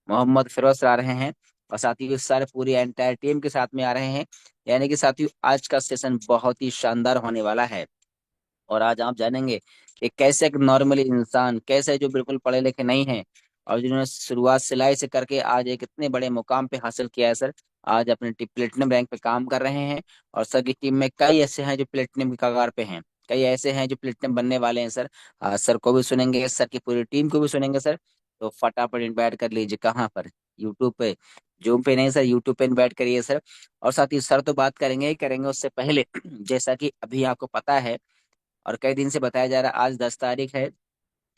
Mohammad Firoz sir आ रहे हैं, और साथियों सर पूरी एंटायर टीम के साथ में आ रहे हैं। यानी कि साथियों आज का सेशन बहुत ही शानदार होने वाला है। और आज आप जानेंगे कि कैसे एक नॉर्मली इंसान, कैसे जो बिल्कुल पढ़े लिखे नहीं है और जिन्होंने शुरुआत सिलाई से करके आज एक इतने बड़े मुकाम पे हासिल किया है सर, आज अपने प्लेटिनम रैंक पे काम कर रहे हैं। और सर की टीम में कई ऐसे हैं जो प्लेटिनम की कगार पे हैं, कई ऐसे हैं जो प्लेटिनम बनने वाले हैं सर। आज सर को भी सुनेंगे, सर की पूरी टीम को भी सुनेंगे सर। तो फटाफट इन्वाइट कर लीजिए, कहाँ पर? यूट्यूब पे, जूम पे नहीं सर, यूट्यूब पे इन्वाइट करिए सर। और साथ ही सर तो बात करेंगे ही करेंगे, उससे पहले जैसा कि अभी आपको पता है और कई दिन से बताया जा रहा है, आज 10 तारीख है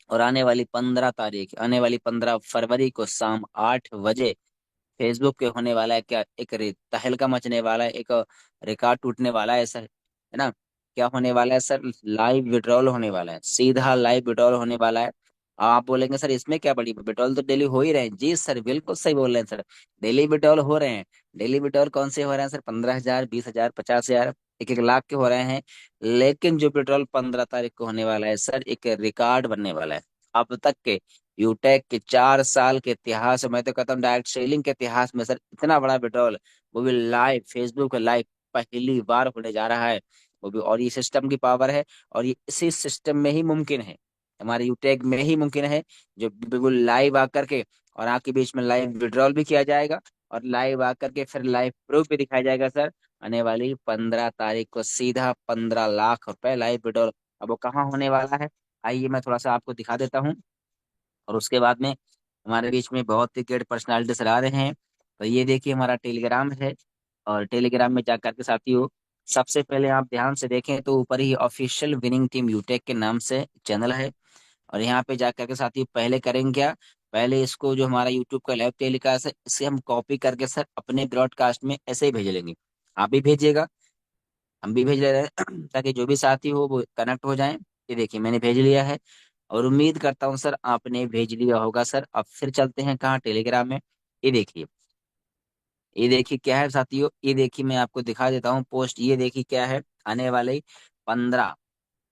और आने वाली 15 फरवरी को शाम 8 बजे फेसबुक पे होने वाला है क्या, एक तहलका मचने वाला है, एक रिकॉर्ड टूटने वाला है सर, है ना? क्या होने वाला है सर? लाइव विड्रॉल होने वाला है, सीधा लाइव विड्रॉल होने वाला है। आप बोलेंगे सर इसमें क्या बड़ी, विड्रॉल तो डेली हो ही रहे हैं। जी सर, बिल्कुल सही बोल रहे हैं सर, डेली विड्रॉल हो रहे हैं। डेली विड्रॉल कौन से हो रहे हैं सर? 15,000, 20,000, 50,000, 1-1 लाख के हो रहे हैं। लेकिन जो पेट्रोल 15 तारीख को होने वाला है सर, एक रिकॉर्ड बनने वाला है। अब तक के यूटेक के 4 साल के इतिहास, मैं तो कहता हूँ डायरेक्ट सेलिंग के इतिहास में सर, इतना बड़ा पेट्रोल, वो भी लाइव फेसबुक लाइव, पहली बार होने जा रहा है वो भी। और ये सिस्टम की पावर है, और ये इसी सिस्टम में ही मुमकिन है, हमारे यूटेक में ही मुमकिन है, जो बिल्कुल लाइव आकर के और आपके बीच में लाइव विड्रॉल भी किया जाएगा, और लाइव आकर के फिर लाइव प्रूफ भी दिखाया जाएगा सर। आने वाली 15 तारीख को सीधा 15 लाख रुपए लाइव विड्रॉल। अब वो कहाँ होने वाला है, आइए मैं थोड़ा सा आपको दिखा देता हूँ। और उसके बाद में हमारे बीच में बहुत ही ग्रेट पर्सनालिटी सर आ रहे हैं। तो ये देखिए हमारा टेलीग्राम है, और टेलीग्राम में जाकर के साथियों सबसे पहले आप ध्यान से देखें तो ऊपर ही ऑफिशियल विनिंग टीम यूटेक के नाम से चैनल है। और यहाँ पे जाकर के साथियों पहले करेंगे क्या, पहले इसको जो हमारा यूट्यूब का लाइव टेलीकास्ट है इसे हम कॉपी करके सर अपने ब्रॉडकास्ट में ऐसे ही भेज लेंगे। आप भी भेजिएगा, हम भी भेज रहे हैं ताकि जो भी साथी हो वो कनेक्ट हो जाए। ये देखिए मैंने भेज लिया है, और उम्मीद करता हूँ सर आपने भेज लिया होगा सर। अब फिर चलते हैं कहाँ, टेलीग्राम में। ये देखिए, ये देखिए क्या है साथियों, ये देखिए मैं आपको दिखा देता हूँ पोस्ट। ये देखिए क्या है, आने वाले 15,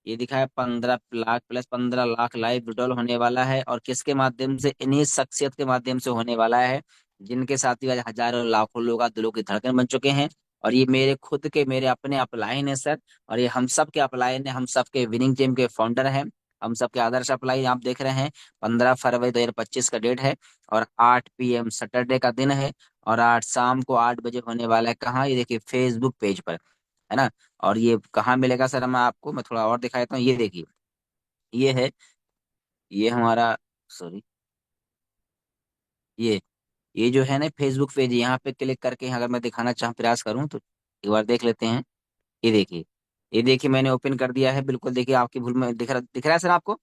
ये दिखा है 15 lakh plus 15 lakh live withdrawal होने वाला है। और किसके माध्यम से? इन्हीं शख्सियत के माध्यम से होने वाला है, जिनके साथ ही आज हजारों लाखों लोग आज दिलों की धड़कन बन चुके हैं। और ये मेरे खुद के, मेरे अपने अपलाइन है सर, और ये हम सब के अपलाइन है, हम सब के विनिंग टीम के फाउंडर हैं, हम सब के आदर्श अपलाइन आप देख रहे हैं। 15 फरवरी 2025 का डेट है, और 8 PM सैटरडे का दिन है, और आज शाम को 8 बजे होने वाला है। कहाँ? ये देखिए फेसबुक पेज पर, है ना? और ये कहाँ मिलेगा सर? मैं आपको मैं थोड़ा और दिखा देता हूँ। ये देखिए, ये है, ये हमारा, सॉरी, ये ये जो है ना फेसबुक पेज, यहाँ पे क्लिक करके अगर मैं दिखाना चाहूँ, प्रयास करूँ तो एक बार देख लेते हैं। ये देखिए, ये देखिए मैंने ओपन कर दिया है, बिल्कुल देखिए आपकी भूल में दिख रहा है सर आपको?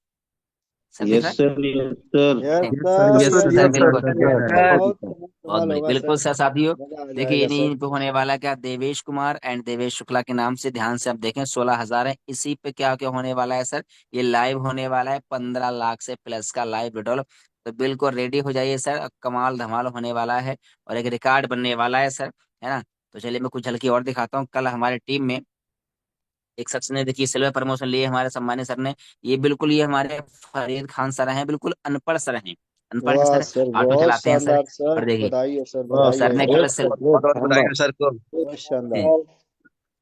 सर दिख यस रहा है? Sir, yes sir. Yes yes sir, sir, yes yes sir, yes sir, yes sir, बिल्कुल। Sir, yes sir. बहुत बहुत बहुत कमाल भाई, होगा बिल्कुल सर। सर साथियों। मजा आ देखिए जाएगा सर। इन्हीं पे होने वाला क्या, देवेश कुमार एंड देवेश शुक्ला के नाम से, ध्यान से आप देखें 16,000 है। इसी पे क्या क्या होने वाला है सर, ये लाइव होने वाला है 15 लाख से प्लस का लाइव विड्रॉल। तो बिल्कुल रेडी हो जाइए सर, अब कमाल धमाल होने वाला है, और एक रिकॉर्ड बनने वाला है सर, है ना? तो चलिए मैं कुछ झलकी और दिखाता हूँ। कल हमारे टीम में एक शख्स ने देखिए सिल्वर प्रमोशन लिए, हमारे सम्मानित सर ने। ये बिल्कुल ये हमारे फरीद खान सर हैं, बिल्कुल अनपढ़ सर हैं, अनपढ़ हैं वाह सर, सर, ऑटो बहुत चलाते हैं सर। शानदार सर, और देखिए, बधाई हो सर, वाह, और बधाई सर हो ने सर। कल ग्रेट सिल सर, ग्रेट, और हम्म, बताएंगे सर को। बहुत शानदार। हम्म।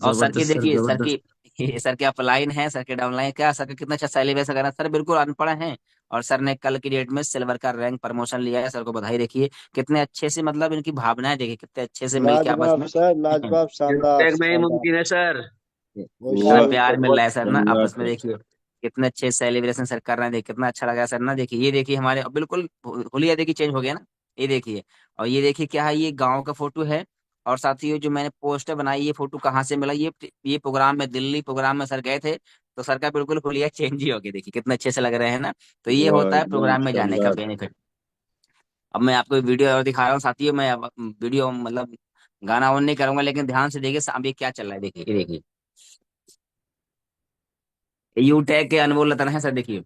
और सर की जबरदस्त सर, देखिए, सर की जबरदस्त। ये सर के अपलाइन है, सर के डाउनलाइन, क्या सर का कितना अच्छा सेलिब्रेशन कर रहा है सर, बिल्कुल अनपढ़ हैं। और सर ने कल की डेट में सिल्वर का रैंक प्रमोशन लिया है, सर को बधाई। देखिए कितने अच्छे से, मतलब इनकी भावनाएं देखिए कितने अच्छे से मिलके आपस लाजवाब में सर, लाजवाब, शानदार यूटेक में ही शानदार। मुमकिन है सर। वही कितना वाह, सर। प्यार मिल बहुत रहा है सर ना धन्यवाद आपस में, सर। देखिए कितने अच्छे सेलिब्रेशन सर कर रहे हैं, देखिए कितना अच्छा लगा सर ना। देखिए ये देखिए हमारे अब बिल्कुल हुलिया देखिए चेंज हो गया ना, ये देखिए। और ये देखिए क्या है, ये गांव का फोटो है। और साथ ही ये जो मैंने पोस्टर बनाई, ये फोटो कहाँ से मिला, ये प्रोग्राम में, दिल्ली प्रोग्राम में सर गए थे, तो सर का बिल्कुल हुलिया चेंज ही हो गया, देखिए कितने अच्छे से लग रहे हैं ना। तो ये वाह, होता है एकदम प्रोग्राम में जाने का शानदार। बेनिफिट। अब मैं आपको वीडियो और दिखा रहा हूँ साथियों, मैं अब वीडियो मतलब गाना ऑन नहीं करूंगा, लेकिन ध्यान से देखिए अभी क्या चल रहा है। देखिए ये देखिए, यू टैग के अनमोल रतन है सर, देखिए ये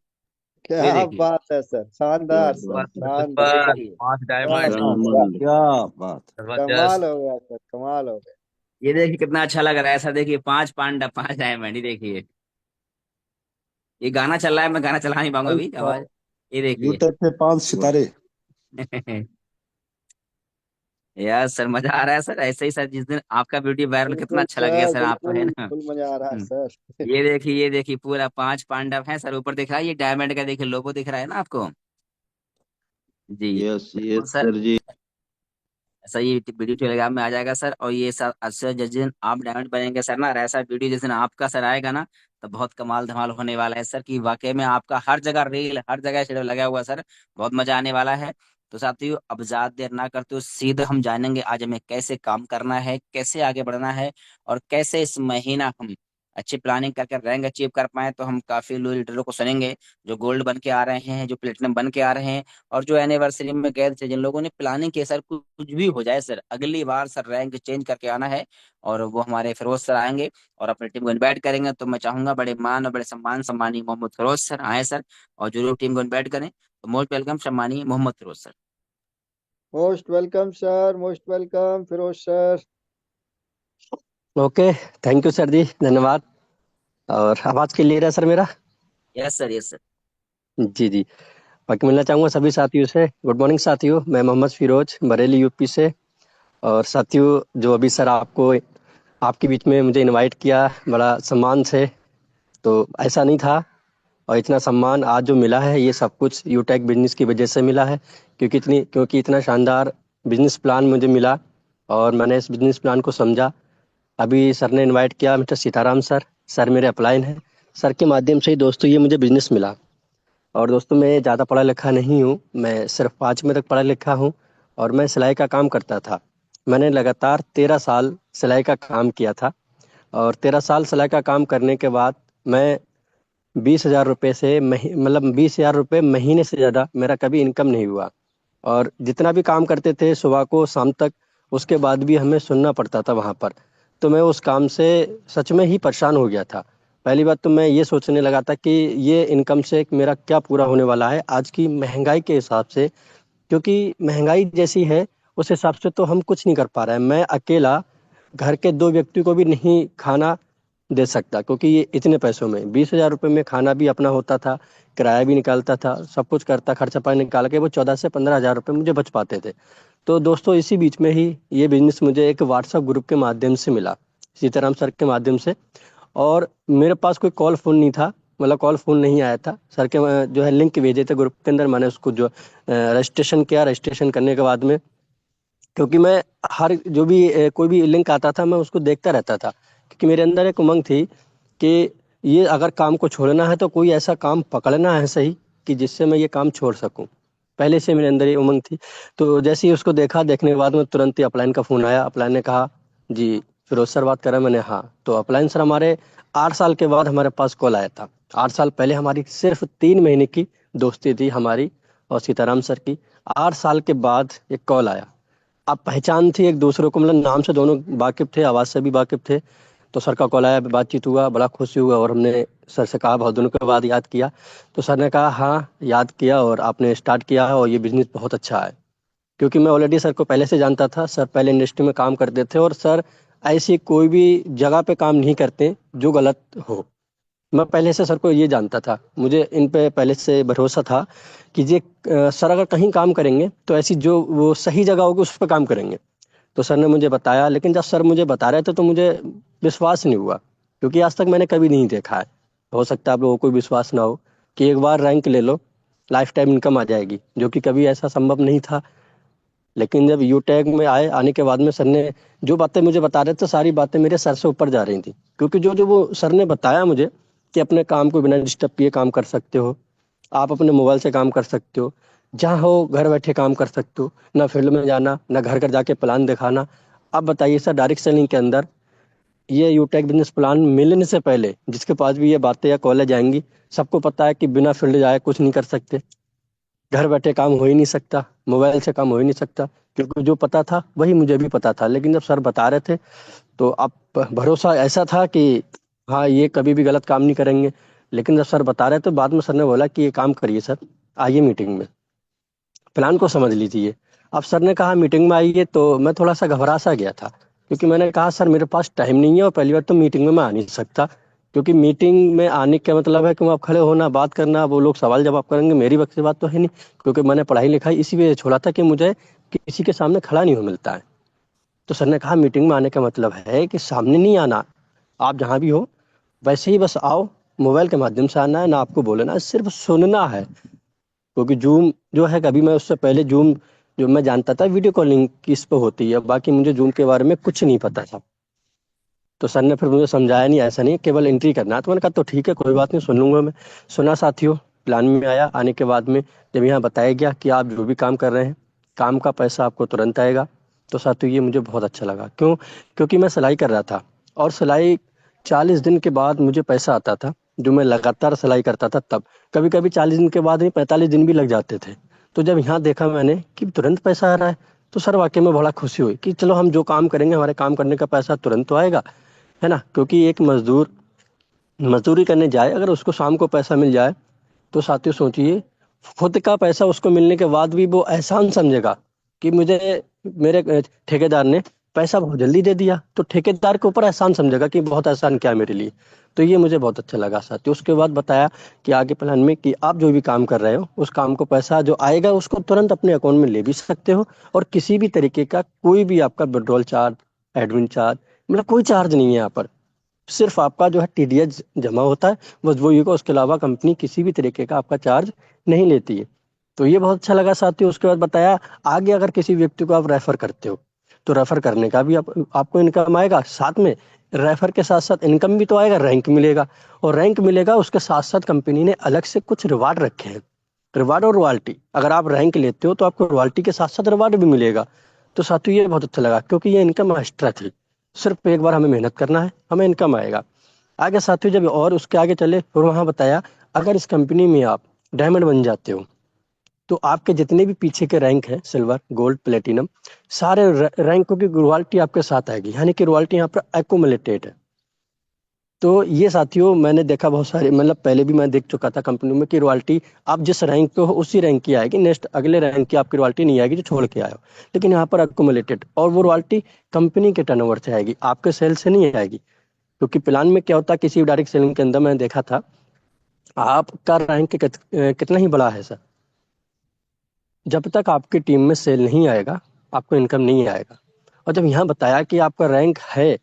क्या देखिए, बात है सर, शानदार सर, सुपर ये शानदार। सुपर, देखिए, 5 5 डायमंड। डायमंड। क्या बात। कमाल जबरदस्त। हो गया सर, कमाल हो गया। ये देखिए कितना अच्छा लग रहा है सर। देखिए 5 पांडा 5 डायमंड, ये देखिए, ये गाना चल रहा है, मैं गाना चला नहीं पाऊंगा अभी, आवाज। ये देखिए यूटेक पे 5 सितारे। यार सर मजा आ रहा है सर, ऐसे ही सर जिस दिन आपका वीडियो वायरल कितना बिल्कुल अच्छा लग गया सर, सर आपको, है बिल्कुल ना। फुल मजा आ रहा है सर। ये देखिए पूरा 5 पांडव है सर, ऊपर दिख रहा है ये डायमंड का, देखिए लोगो दिख रहा है ना आपको। जी। यस बिल्कुल यस सर। सर जी। सर ये वीडियो टेलीग्राम में आ जाएगा सर, और ये सर अच्छा जिस दिन आप डायमंड बनेंगे सर ना, और ऐसा वीडियो जिस दिन आपका सर आएगा ना, तो बहुत कमाल धमाल होने वाला है सर, कि वाकई में आपका हर जगह रील, हर जगह शेडो लगा हुआ है सर। बहुत मजा आने वाला है। तो साथियों अब ज्यादा देर ना करते हुए सीधे हम जानेंगे आज हमें कैसे काम करना है, कैसे आगे बढ़ना है, और कैसे इस महीना हम अच्छी प्लानिंग करके रैंक अचीव कर पाए। तो हम काफी लोग लीडरों को सुनेंगे जो गोल्ड बन के आ रहे हैं, जो प्लेटिनम बन के आ रहे हैं, और जो एनिवर्सरी में गए थे, जिन लोगों ने प्लानिंग की सर कुछ भी हो जाए सर, अगली बार सर रैंक चेंज करके आना है। और वो हमारे फिरोज सर आएंगे और अपनी टीम को इनवाइट करेंगे। तो मैं चाहूंगा बड़े मान और बड़े सम्मान सम्मानी मोहम्मद फिरोज सर आए सर, और जरूर टीम को इनवाइट करें। तो मोस्ट वेलकम सम्मानी Mohammad Firoz sir. Most welcome sir, most welcome Firoz sir. Okay. Thank you sir ji, धन्यवाद। और आवाज़ क्लियर है सर मेरा? Yes sir, yes sir. जी जी। बाकी मिलना चाहूँगा सभी साथियों से। गुड मॉर्निंग साथियों, मैं मोहम्मद फिरोज बरेली यूपी से। और साथियों, जो अभी सर आपको आपके बीच में मुझे इनवाइट किया बड़ा सम्मान से, तो ऐसा नहीं था। और इतना सम्मान आज जो मिला है ये सब कुछ यूटेक बिजनेस की वजह से मिला है। क्योंकि इतना शानदार बिजनेस प्लान मुझे मिला और मैंने इस बिजनेस प्लान को समझा। अभी सर ने इनवाइट किया, मिस्टर सीताराम सर। सर मेरे अपलाइन हैं। सर के माध्यम से ही दोस्तों ये मुझे बिजनेस मिला। और दोस्तों मैं ज़्यादा पढ़ा लिखा नहीं हूँ, मैं सिर्फ 5वीं तक पढ़ा लिखा हूँ। और मैं सिलाई का काम करता था। मैंने लगातार 13 साल सिलाई का काम किया था। और 13 साल सिलाई का काम करने के बाद मैं 20,000 रुपये से मतलब 20,000 रुपये महीने से ज़्यादा मेरा कभी इनकम नहीं हुआ। और जितना भी काम करते थे सुबह को शाम तक, उसके बाद भी हमें सुनना पड़ता था वहाँ पर। तो मैं उस काम से सच में ही परेशान हो गया था। पहली बात तो मैं ये सोचने लगा था कि ये इनकम से मेरा क्या पूरा होने वाला है आज की महंगाई के हिसाब से। क्योंकि महंगाई जैसी है उस हिसाब से तो हम कुछ नहीं कर पा रहे हैं। मैं अकेला घर के 2 व्यक्ति को भी नहीं खाना दे सकता, क्योंकि ये इतने पैसों में 20,000 रुपये में खाना भी अपना होता था, किराया भी निकालता था, सब कुछ करता, खर्चा पानी निकाल के वो 14 से 15 हज़ार रुपये मुझे बच पाते थे। तो दोस्तों इसी बीच में ही ये बिजनेस मुझे एक व्हाट्सएप ग्रुप के माध्यम से मिला, सीताराम सर के माध्यम से। और मेरे पास कोई कॉल फ़ोन नहीं था, मतलब कॉल फ़ोन नहीं आया था। सर के जो है लिंक भेजे थे ग्रुप के अंदर, मैंने उसको जो रजिस्ट्रेशन किया। रजिस्ट्रेशन करने के बाद में, क्योंकि मैं हर जो भी कोई भी लिंक आता था मैं उसको देखता रहता था, क्योंकि मेरे अंदर एक उमंग थी कि ये अगर काम को छोड़ना है तो कोई ऐसा काम पकड़ना है सही कि जिससे मैं ये काम छोड़ सकूं। पहले से मेरे अंदर ये उमंग थी। तो जैसे ही उसको देखा, देखने के बाद में तुरंत ही अपलाइन का फ़ोन आया। अपलाइन ने कहा, जी फिरोज सर बात कर रहे हैं? मैंने हाँ। तो अपलाइन सर हमारे 8 साल के बाद हमारे पास कॉल आया था। 8 साल पहले हमारी सिर्फ 3 महीने की दोस्ती थी हमारी और सीताराम सर की। 8 साल के बाद एक कॉल आया। अब पहचान थी एक दूसरे को, मतलब नाम से दोनों वाकिफ थे, आवाज़ से भी वाकिफ थे। तो सर का कॉल आया, बातचीत हुआ, बड़ा खुशी हुआ। और हमने सर से कहा बहुत दिनों के बाद याद किया। तो सर ने कहा हाँ याद किया और आपने स्टार्ट किया है और ये बिज़नेस बहुत अच्छा है। क्योंकि मैं ऑलरेडी सर को पहले से जानता था। सर पहले इंडस्ट्री में काम करते थे और सर ऐसी कोई भी जगह पे काम नहीं करते जो गलत हो। मैं पहले से सर को ये जानता था, मुझे इन पे पहले से भरोसा था कि ये सर अगर कहीं काम करेंगे तो ऐसी जो वो सही जगह होगी उस पर काम करेंगे। तो सर ने मुझे बताया, लेकिन जब सर मुझे बता रहे थे तो मुझे विश्वास नहीं हुआ, क्योंकि आज तक मैंने कभी नहीं देखा है। हो सकता है आप लोगों को विश्वास ना हो कि एक बार रैंक ले लो लाइफ टाइम इनकम आ जाएगी, जो कि कभी ऐसा संभव नहीं था। लेकिन जब यू टैग में आने के बाद में सर ने जो बातें मुझे बता रहे थे, सारी बातें मेरे सर से ऊपर जा रही थी। क्योंकि जो जो वो सर ने बताया मुझे कि अपने काम को बिना डिस्टर्ब किए काम कर सकते हो, आप अपने मोबाइल से काम कर सकते हो, जहाँ हो घर बैठे काम कर सकते हो, ना फील्ड में जाना, ना घर घर जाके प्लान दिखाना। अब बताइए सर, डायरेक्ट सेलिंग के अंदर ये यूटेक बिजनेस प्लान मिलने से पहले जिसके पास भी ये बातें या कॉलेज आएंगी, सबको पता है कि बिना फील्ड जाए कुछ नहीं कर सकते, घर बैठे काम हो ही नहीं सकता, मोबाइल से काम हो ही नहीं सकता। क्योंकि जो पता था वही मुझे भी पता था। लेकिन जब सर बता रहे थे तो अब भरोसा ऐसा था कि हाँ ये कभी भी गलत काम नहीं करेंगे। लेकिन जब सर बता रहे थे, बाद में सर ने बोला कि ये काम करिए सर, आइए मीटिंग में, प्लान को समझ लीजिए। अब सर ने कहा मीटिंग में आइए, तो मैं थोड़ा सा घबरा सा गया था, क्योंकि मैंने कहा सर मेरे पास टाइम नहीं है और पहली बार तो मीटिंग में मैं आ नहीं सकता, क्योंकि मीटिंग में आने का मतलब है कि आप खड़े होना, बात करना, वो लोग सवाल जवाब करेंगे, मेरी वक्त से बात तो है नहीं, क्योंकि मैंने पढ़ाई लिखाई इसी वजह से छोड़ा था कि मुझे किसी के सामने खड़ा नहीं हो मिलता है। तो सर ने कहा मीटिंग में आने का मतलब है कि सामने नहीं आना, आप जहाँ भी हो वैसे ही बस आओ, मोबाइल के माध्यम से आना है, ना आपको बोलना है, सिर्फ सुनना है। क्योंकि जूम जो है, कभी मैं उससे पहले जूम जो मैं जानता था वीडियो कॉलिंग किस पे होती है, बाकी मुझे जूम के बारे में कुछ नहीं पता था। तो सर ने फिर मुझे समझाया, नहीं ऐसा नहीं, केवल एंट्री करना है। तो मैंने कहा तो ठीक है, कोई बात नहीं, सुन लूंगा मैं। सुना साथियों, प्लान में आया। आने के बाद में जब यहाँ बताया गया कि आप जो भी काम कर रहे हैं, काम का पैसा आपको तुरंत आएगा, तो साथियों ये मुझे बहुत अच्छा लगा। क्यों? क्योंकि मैं सिलाई कर रहा था, और सिलाई 40 दिन के बाद मुझे पैसा आता था, जो मैं लगातार सिलाई करता था तब। कभी कभी 40 दिन के बाद ही 45 दिन भी लग जाते थे। तो जब यहाँ देखा मैंने कि तुरंत पैसा आ रहा है, तो सर वाकई में बड़ा खुशी हुई कि चलो हम जो काम करेंगे, हमारे काम करने का पैसा तुरंत तो आएगा, है ना। क्योंकि एक मजदूर मजदूरी करने जाए, अगर उसको शाम को पैसा मिल जाए, तो साथियों सोचिए, खुद का पैसा उसको मिलने के बाद भी वो एहसान समझेगा कि मुझे मेरे ठेकेदार ने पैसा बहुत जल्दी दे दिया, तो ठेकेदार के ऊपर एहसान समझेगा कि बहुत एहसान किया मेरे लिए। तो ये मुझे बहुत अच्छा लगा साथियों। उसके बाद बताया कि आगे प्लान में कि आप जो भी काम कर रहे हो, उस काम को पैसा जो आएगा उसको तुरंत अपने अकाउंट में ले भी सकते हो, और किसी भी तरीके का कोई भी आपका विड्रॉल चार्ज, एडमिन चार्ज, मतलब कोई चार्ज नहीं है यहाँ पर। सिर्फ आपका जो है टीडीएस जमा होता है, बस वो ही होगा। उसके अलावा कंपनी किसी भी तरीके का आपका चार्ज नहीं लेती है। तो ये बहुत अच्छा लगा साथियों। उसके बाद बताया, आगे अगर किसी व्यक्ति को आप रेफर करते हो, तो रेफर करने का भी आपको इनकम आएगा, साथ में रेफर के साथ साथ इनकम भी तो आएगा, रैंक मिलेगा। और रैंक मिलेगा, उसके साथ साथ कंपनी ने अलग से कुछ रिवार्ड रखे हैं, रिवार्ड और रॉयल्टी। अगर आप रैंक लेते हो तो आपको रॉयल्टी के साथ साथ रिवार्ड भी मिलेगा। तो साथियों ये बहुत अच्छा लगा, क्योंकि ये इनकम एक्स्ट्रा थी। सिर्फ एक बार हमें मेहनत करना है, हमें इनकम आएगा। आगे साथियों जब और उसके आगे चले, फिर वहां बताया, अगर इस कंपनी में आप डायमंड बन जाते हो, तो आपके जितने भी पीछे के रैंक हैं, सिल्वर, गोल्ड, प्लेटिनम, सारे रैंकों की रॉयल्टी आपके साथ आएगी। यानी कि रॉयल्टी यहाँ पर एक्यूमुलेटेड है। तो ये साथियों मैंने देखा बहुत सारे, मतलब पहले भी मैं देख चुका था कंपनी में कि रॉयल्टी आप जिस रैंक पे हो उसी रैंक की आएगी, नेक्स्ट अगले रैंक की आपकी रॉयल्टी नहीं आएगी जो छोड़ के आए हो। लेकिन यहाँ पर एक्यूमुलेटेड, और वो रॉयल्टी कंपनी के टर्नओवर से आएगी, आपके सेल से नहीं आएगी। क्योंकि प्लान में क्या होता है, किसी भी डायरेक्ट सेलिंग के अंदर मैंने देखा था, आपका रैंक कितना ही बड़ा है सर, जब तक आपकी टीम में सेल नहीं आएगा, आपको इनकम नहीं आएगा। और जब यहाँ बताया कि आपका रैंक है,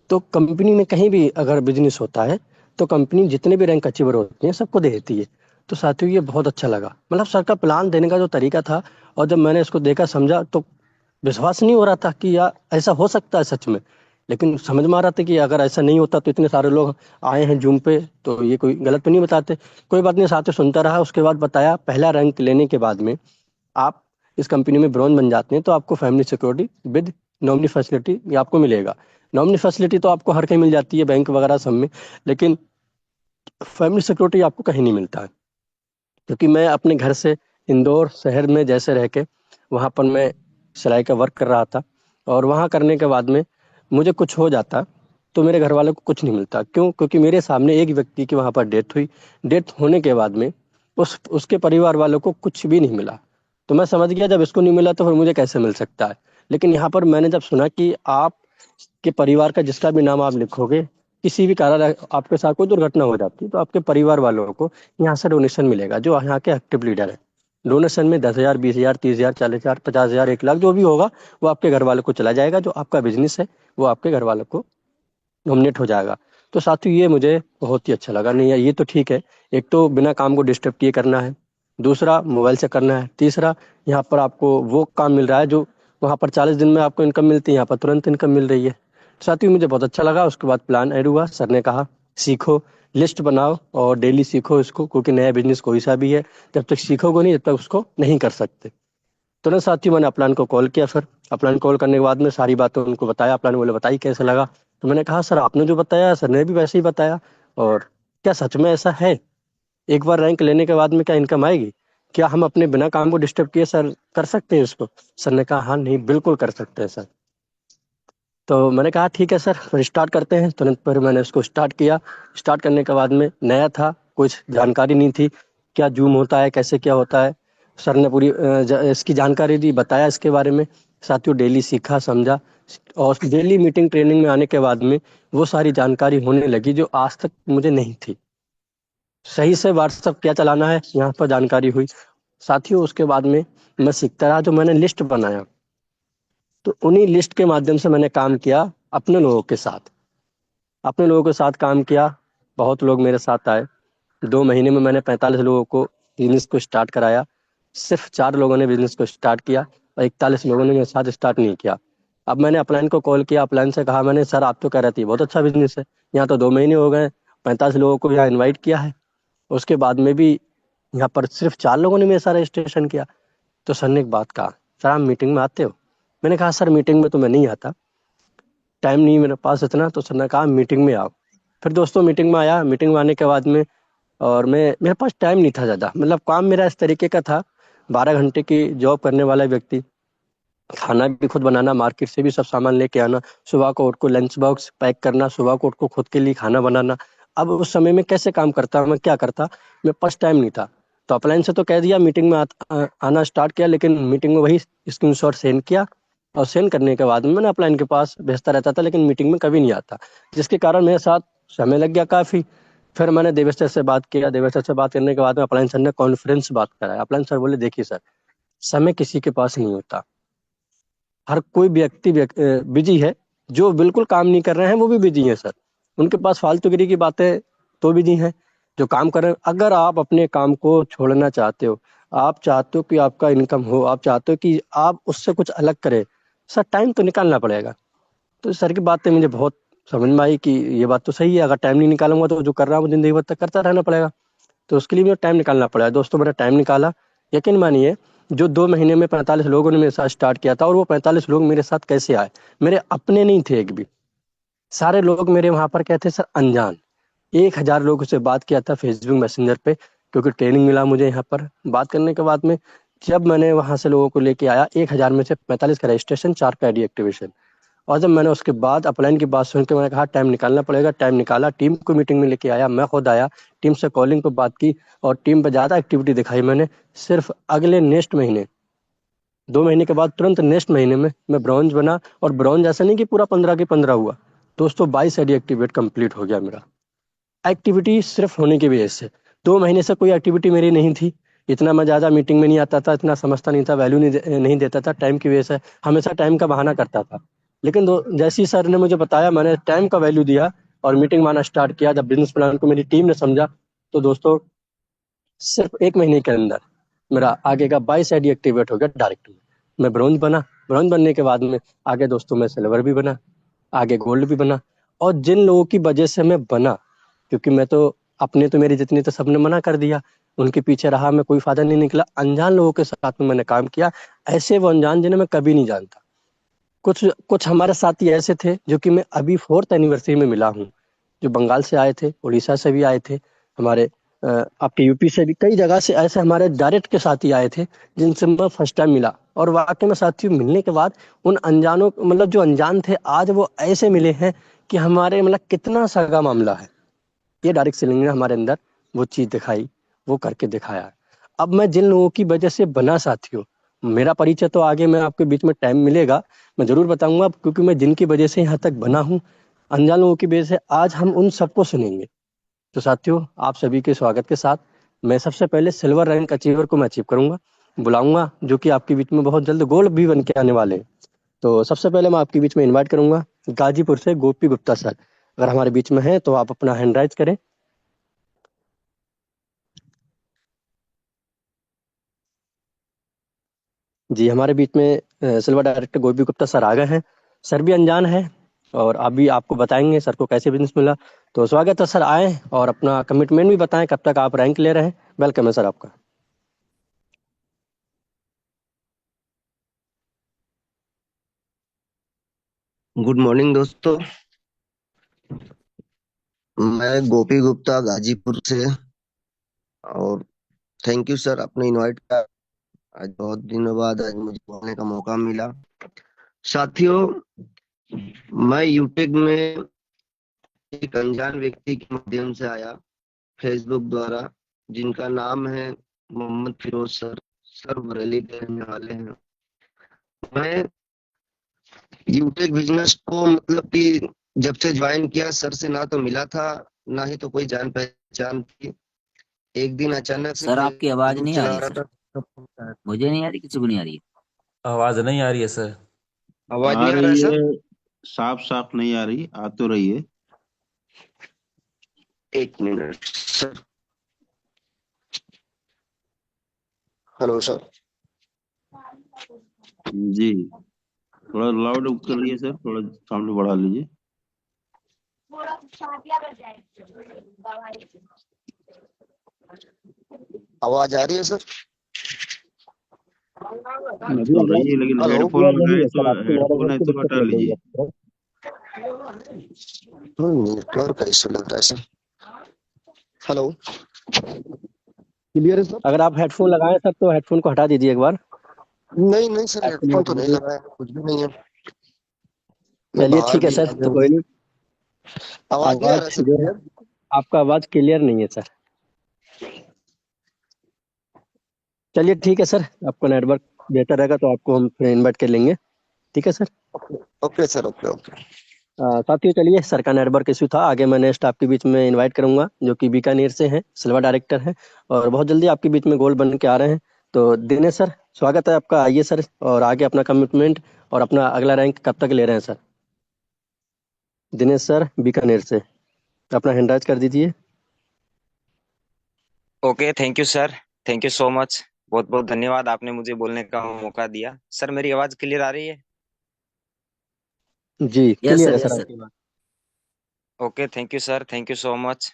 तो कंपनी में कहीं भी अगर बिजनेस होता है, तो कंपनी जितने भी रैंक अचीवर होती हैं सबको दे देती है। तो साथियों ये बहुत अच्छा लगा, मतलब सर का प्लान देने का जो तरीका था, और जब मैंने इसको देखा समझा, तो विश्वास नहीं हो रहा था कि यार ऐसा हो सकता है सच में। लेकिन समझ में आ रहा था कि अगर ऐसा नहीं होता तो इतने सारे लोग आए हैं जूम पे, तो ये कोई गलत तो नहीं बताते। कोई बात नहीं साथियों, सुनता रहा। उसके बाद बताया, पहला रैंक लेने के बाद में आप इस कंपनी में ब्रॉन्ज बन जाते हैं, तो आपको family security with nominee facility ये आपको मिलेगा। नॉमिनी फैसिलिटी तो आपको हर कहीं मिल जाती है, बैंक वगैरह सब में, लेकिन फैमिली सिक्योरिटी आपको कहीं नहीं मिलता है। क्योंकि मैं अपने घर से इंदौर शहर में जैसे रह के वहाँ पर मैं सिलाई का वर्क कर रहा था, और वहाँ करने के बाद में मुझे कुछ हो जाता, तो मेरे घर वालों को कुछ नहीं मिलता। क्यों? क्योंकि मेरे सामने एक व्यक्ति की वहाँ पर डेथ हुई। डेथ होने के बाद में उसके परिवार वालों को कुछ भी नहीं मिला। तो मैं समझ गया, जब इसको नहीं मिला तो फिर मुझे कैसे मिल सकता है। लेकिन यहाँ पर मैंने जब सुना कि आप के परिवार का जिसका भी नाम आप लिखोगे, किसी भी कारण आपके साथ कोई दुर्घटना हो जाती है, तो आपके परिवार वालों को यहाँ से डोनेशन मिलेगा, जो यहाँ के एक्टिव लीडर है। डोनेशन में 10,000, 20,000, 30,000, 40,000, 50,000, 1 लाख जो भी होगा, वो आपके घर वालों को चला जाएगा। जो आपका बिजनेस है वो आपके घर वालों को नॉमिनेट हो जाएगा। तो साथियों ये मुझे बहुत ही अच्छा लगा। नहीं ये तो ठीक है, एक तो बिना काम को डिस्टर्ब किए करना है, दूसरा मोबाइल से करना है, तीसरा यहाँ पर आपको वो काम मिल रहा है जो वहाँ पर 40 दिन में आपको इनकम मिलती है, यहाँ पर तुरंत इनकम मिल रही है। साथियों मुझे बहुत अच्छा लगा। उसके बाद प्लान ऐड हुआ, सर ने कहा सीखो, लिस्ट बनाओ और डेली सीखो इसको, क्योंकि नया बिजनेस कोई सा भी है, जब तक सीखोगे नहीं जब तक उसको नहीं कर सकते। तुरंत साथियों मैंने अपलान को कॉल किया। फिर अपलान कॉल करने के बाद में सारी बातें उनको बताया। अपलान बोले बताइए कैसे लगा। तो मैंने कहा सर आपने जो बताया सर ने भी वैसे ही बताया, और क्या सच में ऐसा है? एक बार रैंक लेने के बाद में क्या इनकम आएगी? क्या हम अपने बिना काम को डिस्टर्ब किए सर कर सकते हैं इसको? सर ने कहा हाँ नहीं बिल्कुल कर सकते हैं सर। तो मैंने कहा ठीक है सर, फिर स्टार्ट करते हैं। तुरंत फिर मैंने उसको स्टार्ट किया। स्टार्ट करने के बाद में नया था, कुछ जानकारी नहीं थी, क्या जूम होता है, कैसे क्या होता है। सर ने पूरी इसकी जानकारी दी, बताया इसके बारे में। साथियों डेली सीखा समझा, और डेली मीटिंग ट्रेनिंग में आने के बाद में वो सारी जानकारी होने लगी जो आज तक मुझे नहीं थी। सही से व्हाट्सअप क्या चलाना है यहाँ पर जानकारी हुई। साथियों उसके बाद में मैं सीखता रहा, जो मैंने लिस्ट बनाया तो उन्हीं लिस्ट के माध्यम से मैंने काम किया अपने लोगों के साथ। अपने लोगों के साथ काम किया, बहुत लोग मेरे साथ आए। 2 महीने में मैंने 45 लोगों को बिजनेस को स्टार्ट कराया। सिर्फ 4 लोगों ने बिजनेस को स्टार्ट किया और 41 लोगों ने मेरे साथ स्टार्ट नहीं किया। अब मैंने अपलाइन को कॉल किया, अपलाइन से कहा मैंने, सर आप तो कह रहे थे बहुत अच्छा बिजनेस है, यहाँ तो 2 महीने हो गए, 45 लोगों को यहाँ इन्वाइट किया है, उसके बाद में भी यहाँ पर सिर्फ 4 लोगों ने मेरे साथ रजिस्ट्रेशन किया। तो सर ने एक बात कहा, सर आप मीटिंग में आते हो? मैंने कहा सर मीटिंग में तो मैं नहीं आता, टाइम नहीं मेरे पास इतना। तो सर ने कहा मीटिंग में आओ। फिर दोस्तों मीटिंग में आया। मीटिंग में आने के बाद में, और मेरे पास टाइम नहीं था ज़्यादा, मतलब काम मेरा इस तरीके का था, 12 घंटे की जॉब करने वाला व्यक्ति, खाना भी खुद बनाना, मार्केट से भी सब सामान लेके आना, सुबह को उठ को लंच बॉक्स पैक करना, सुबह को उठ को खुद के लिए खाना बनाना। अब उस समय में कैसे काम करता, मैं क्या करता, मेरे पास टाइम नहीं था। तो अपलाइन से तो कह दिया, मीटिंग में आना स्टार्ट किया, लेकिन मीटिंग में वही स्क्रीनशॉट सेंड किया, और सेंड करने के बाद में मैंने अपलाइन के पास भेजता रहता था, लेकिन मीटिंग में कभी नहीं आता, जिसके कारण मेरे साथ समय लग गया काफ़ी। फिर मैंने देवेश सर से बात किया, देवेश सर से बात करने के बाद में अपलाइन सर ने कॉन्फ्रेंस बात कराया। अपलाइन सर बोले, देखिए सर, समय किसी के पास नहीं होता, हर कोई व्यक्ति बिजी है, जो बिल्कुल काम नहीं कर रहे हैं वो भी बिजी हैं सर, उनके पास फालतूगिरी की बातें तो बिजी हैं, जो काम कर रहे हैं। अगर आप अपने काम को छोड़ना चाहते हो, आप चाहते हो कि आपका इनकम हो, आप चाहते हो कि आप उससे कुछ अलग करें, सर टाइम तो निकालना पड़ेगा। तो सर की बातें मुझे बहुत समझ में आई कि ये बात तो सही है, अगर टाइम नहीं निकालूंगा तो जो कर रहा हूँ जिंदगी भर तक करता रहना पड़ेगा। तो उसके लिए मुझे टाइम निकालना पड़ा। दोस्तों मैंने टाइम निकाला, यकीन मानिए, जो 2 महीने में 45 लोगों ने मेरे साथ स्टार्ट किया था, और वो 45 लोग मेरे साथ कैसे आए, मेरे अपने नहीं थे एक भी, सारे लोग मेरे वहां पर क्या थे सर, अनजान। 1,000 लोगों से बात किया था फेसबुक मैसेंजर पे, क्योंकि ट्रेनिंग मिला मुझे यहाँ पर। बात करने के बाद में जब मैंने वहां से लोगों को लेके आया, 1,000 में से 45 का रजिस्ट्रेशन, 4 का आईडी एक्टिवेशन। और जब मैंने उसके बाद अपलाइन की बात सुन के मैंने कहा टाइम निकालना पड़ेगा, टाइम निकाला, टीम को मीटिंग में लेके आया, मैं खुद आया, टीम से कॉलिंग पे बात की, और टीम पे ज़्यादा एक्टिविटी दिखाई मैंने। सिर्फ अगले नेक्स्ट महीने, 2 महीने के बाद तुरंत नेक्स्ट महीने में मैं ब्रॉन्ज बना। और ब्रॉन्ज ऐसा नहीं कि पूरा 15 के 15 हुआ दोस्तों, 22 आईडी एक्टिवेट कंप्लीट हो गया मेरा, एक्टिविटी सिर्फ होने की वजह से। 2 महीने से कोई एक्टिविटी मेरी नहीं थी, इतना मैं ज़्यादा मीटिंग में नहीं आता था, इतना समझता नहीं था, वैल्यू नहीं देता था टाइम की वजह से, हमेशा टाइम का बहाना करता था। लेकिन जैसे ही सर ने मुझे बताया, मैंने टाइम का वैल्यू दिया और मीटिंग में आना स्टार्ट किया। जब बिजनेस प्लान को मेरी टीम ने समझा, तो दोस्तों सिर्फ 1 महीने के अंदर मेरा आगे का 22 आईडी एक्टिवेट हो गया डायरेक्ट में। मैं ब्रॉन्ज बना, ब्रॉन्ज बनने के बाद में आगे दोस्तों मैं सिल्वर भी बना, आगे गोल्ड भी बना। और जिन लोगों की वजह से मैं बना, क्योंकि मैं तो अपने तो मेरी जितनी तो सबने मना कर दिया, उनके पीछे रहा मैं, कोई फायदा नहीं निकला। अनजान लोगों के साथ में मैंने काम किया, ऐसे वो अनजान जिन्हें मैं कभी नहीं जानता। कुछ कुछ हमारे साथी ऐसे थे जो कि मैं अभी 4th एनिवर्सरी में मिला हूँ, जो बंगाल से आए थे, उड़ीसा से भी आए थे, हमारे आपके यूपी से भी, कई जगह से ऐसे हमारे डायरेक्ट के साथी आए थे, जिनसे मैं फर्स्ट टाइम मिला। और वाकई में साथियों, मिलने के बाद उन अनजानों, मतलब जो अनजान थे, आज वो ऐसे मिले हैं कि हमारे, मतलब कितना सगा मामला है। ये डायरेक्ट सेलिंग ने हमारे अंदर वो चीज़ दिखाई, वो करके दिखाया। अब मैं जिन लोगों की वजह से बना साथियों, मेरा परिचय तो आगे मैं आपके बीच में टाइम मिलेगा, मैं ज़रूर बताऊंगा, क्योंकि मैं जिनकी वजह से यहाँ तक बना हूँ, अनजान लोगों की वजह से, आज हम उन सबको सुनेंगे। तो साथियों, आप सभी के स्वागत के साथ मैं सबसे पहले सिल्वर रैंक अचीवर को मैं अचीव करूंगा, बुलाऊंगा, जो कि आपके बीच में बहुत जल्द गोल्ड भी बन के आने वाले हैं। तो सबसे पहले मैं आपके बीच में इनवाइट करूंगा गाजीपुर से गोपी गुप्ता सर, अगर हमारे बीच में है तो आप अपना हैंड राइज करें। जी, हमारे बीच में सिल्वर डायरेक्टर गोपी गुप्ता सर आ गए हैं। सर भी अनजान है, और अभी आपको बताएंगे सर को कैसे बिजनेस मिला। तो स्वागत है सर, आए और अपना कमिटमेंट भी बताएं, कब तक आप रैंक ले रहे हैं। वेलकम है सर आपका। गुड मॉर्निंग दोस्तों। मैं गोपी गुप्ता गाजीपुर से। और थैंक यू सर, आपने इनवाइट किया। आज बहुत दिनों बाद आज मुझे बोलने का मौका मिला। साथियों, मैं यूट्यूब में एक अनजान व्यक्ति के माध्यम से आया, फेसबुक द्वारा, जिनका नाम है मोहम्मद फिरोज सर। सर बरेली के रहने वाले हैं। मैं यूटेक बिजनेस को मतलब कि जब से ज्वाइन किया सर से ना तो मिला था, ना ही तो कोई जान पहचान थी। एक दिन अचानक से सर आपकी आवाज फेसबुक नहीं आ चला रही रहा सर। था, तब पहुंचा। मुझे नहीं आ रही, किसी को नहीं आ रही। आवाज नहीं आ रही है सर। आवाज आ नहीं आ रहा है रही सर? है, साफ साफ नहीं आ रही, आ तो रही है। एक मिनट सर। Hello sir. जी, थोड़ा लाउड करिए सर, थोड़ा साउंड बढ़ा लीजिए। आवाज आ रही है सर? आ जी तो आवाज रही है, लेकिन जी हेलो। हेडफोन आ रही लगाए है तो सर, आपकी हेडफोन नेटवर्क है की तो दिक्कत हटा लग रही लीजिए। है। नेटवर्क का इशू लग रहा है सर। हेलो। क्लियर है सर? अगर आप हेडफोन लगाए सर तो हेडफोन को हटा दीजिए एक बार। नहीं नहीं सर, आपके लिए हेडफोन तो बता नहीं दूं। लगाया, कुछ भी नहीं है। मैं चलिए बाहर ठीक है भी सर, आ गया तो हूँ। कोई नहीं। आवाज नहीं आ रहा है आवाज सर जो है, क्लियर? आपका आवाज क्लियर नहीं है सर। चलिए ठीक है सर, आपका नेटवर्क बेहतर रहेगा तो आपको हम फिर इन्वाइट कर लेंगे। ठीक है sir. Okay sir, okay okay. साथियों चलिए, सर का नेटवर्क इशू था, आगे मैं नेक्स्ट आपके बीच में इनवाइट करूंगा, जो कि बीकानेर से हैं, सिल्वर डायरेक्टर हैं और बहुत जल्दी आपके बीच में गोल्ड बन के आ रहे हैं। तो दिनेश सर, स्वागत है आपका, आइए सर, और आगे अपना कमिटमेंट और अपना अगला रैंक कब तक ले रहे हैं सर? दिनेश सर बीकानेर से अपना हैंड राइज कर दीजिए। Okay, thank you sir. Thank you so much. बहुत बहुत धन्यवाद, आपने मुझे बोलने का मौका दिया। सर मेरी आवाज क्लियर आ रही है? जी यस क्लियर सर, है सर यस सर। आपकी बात। Okay, thank you sir, thank you so much.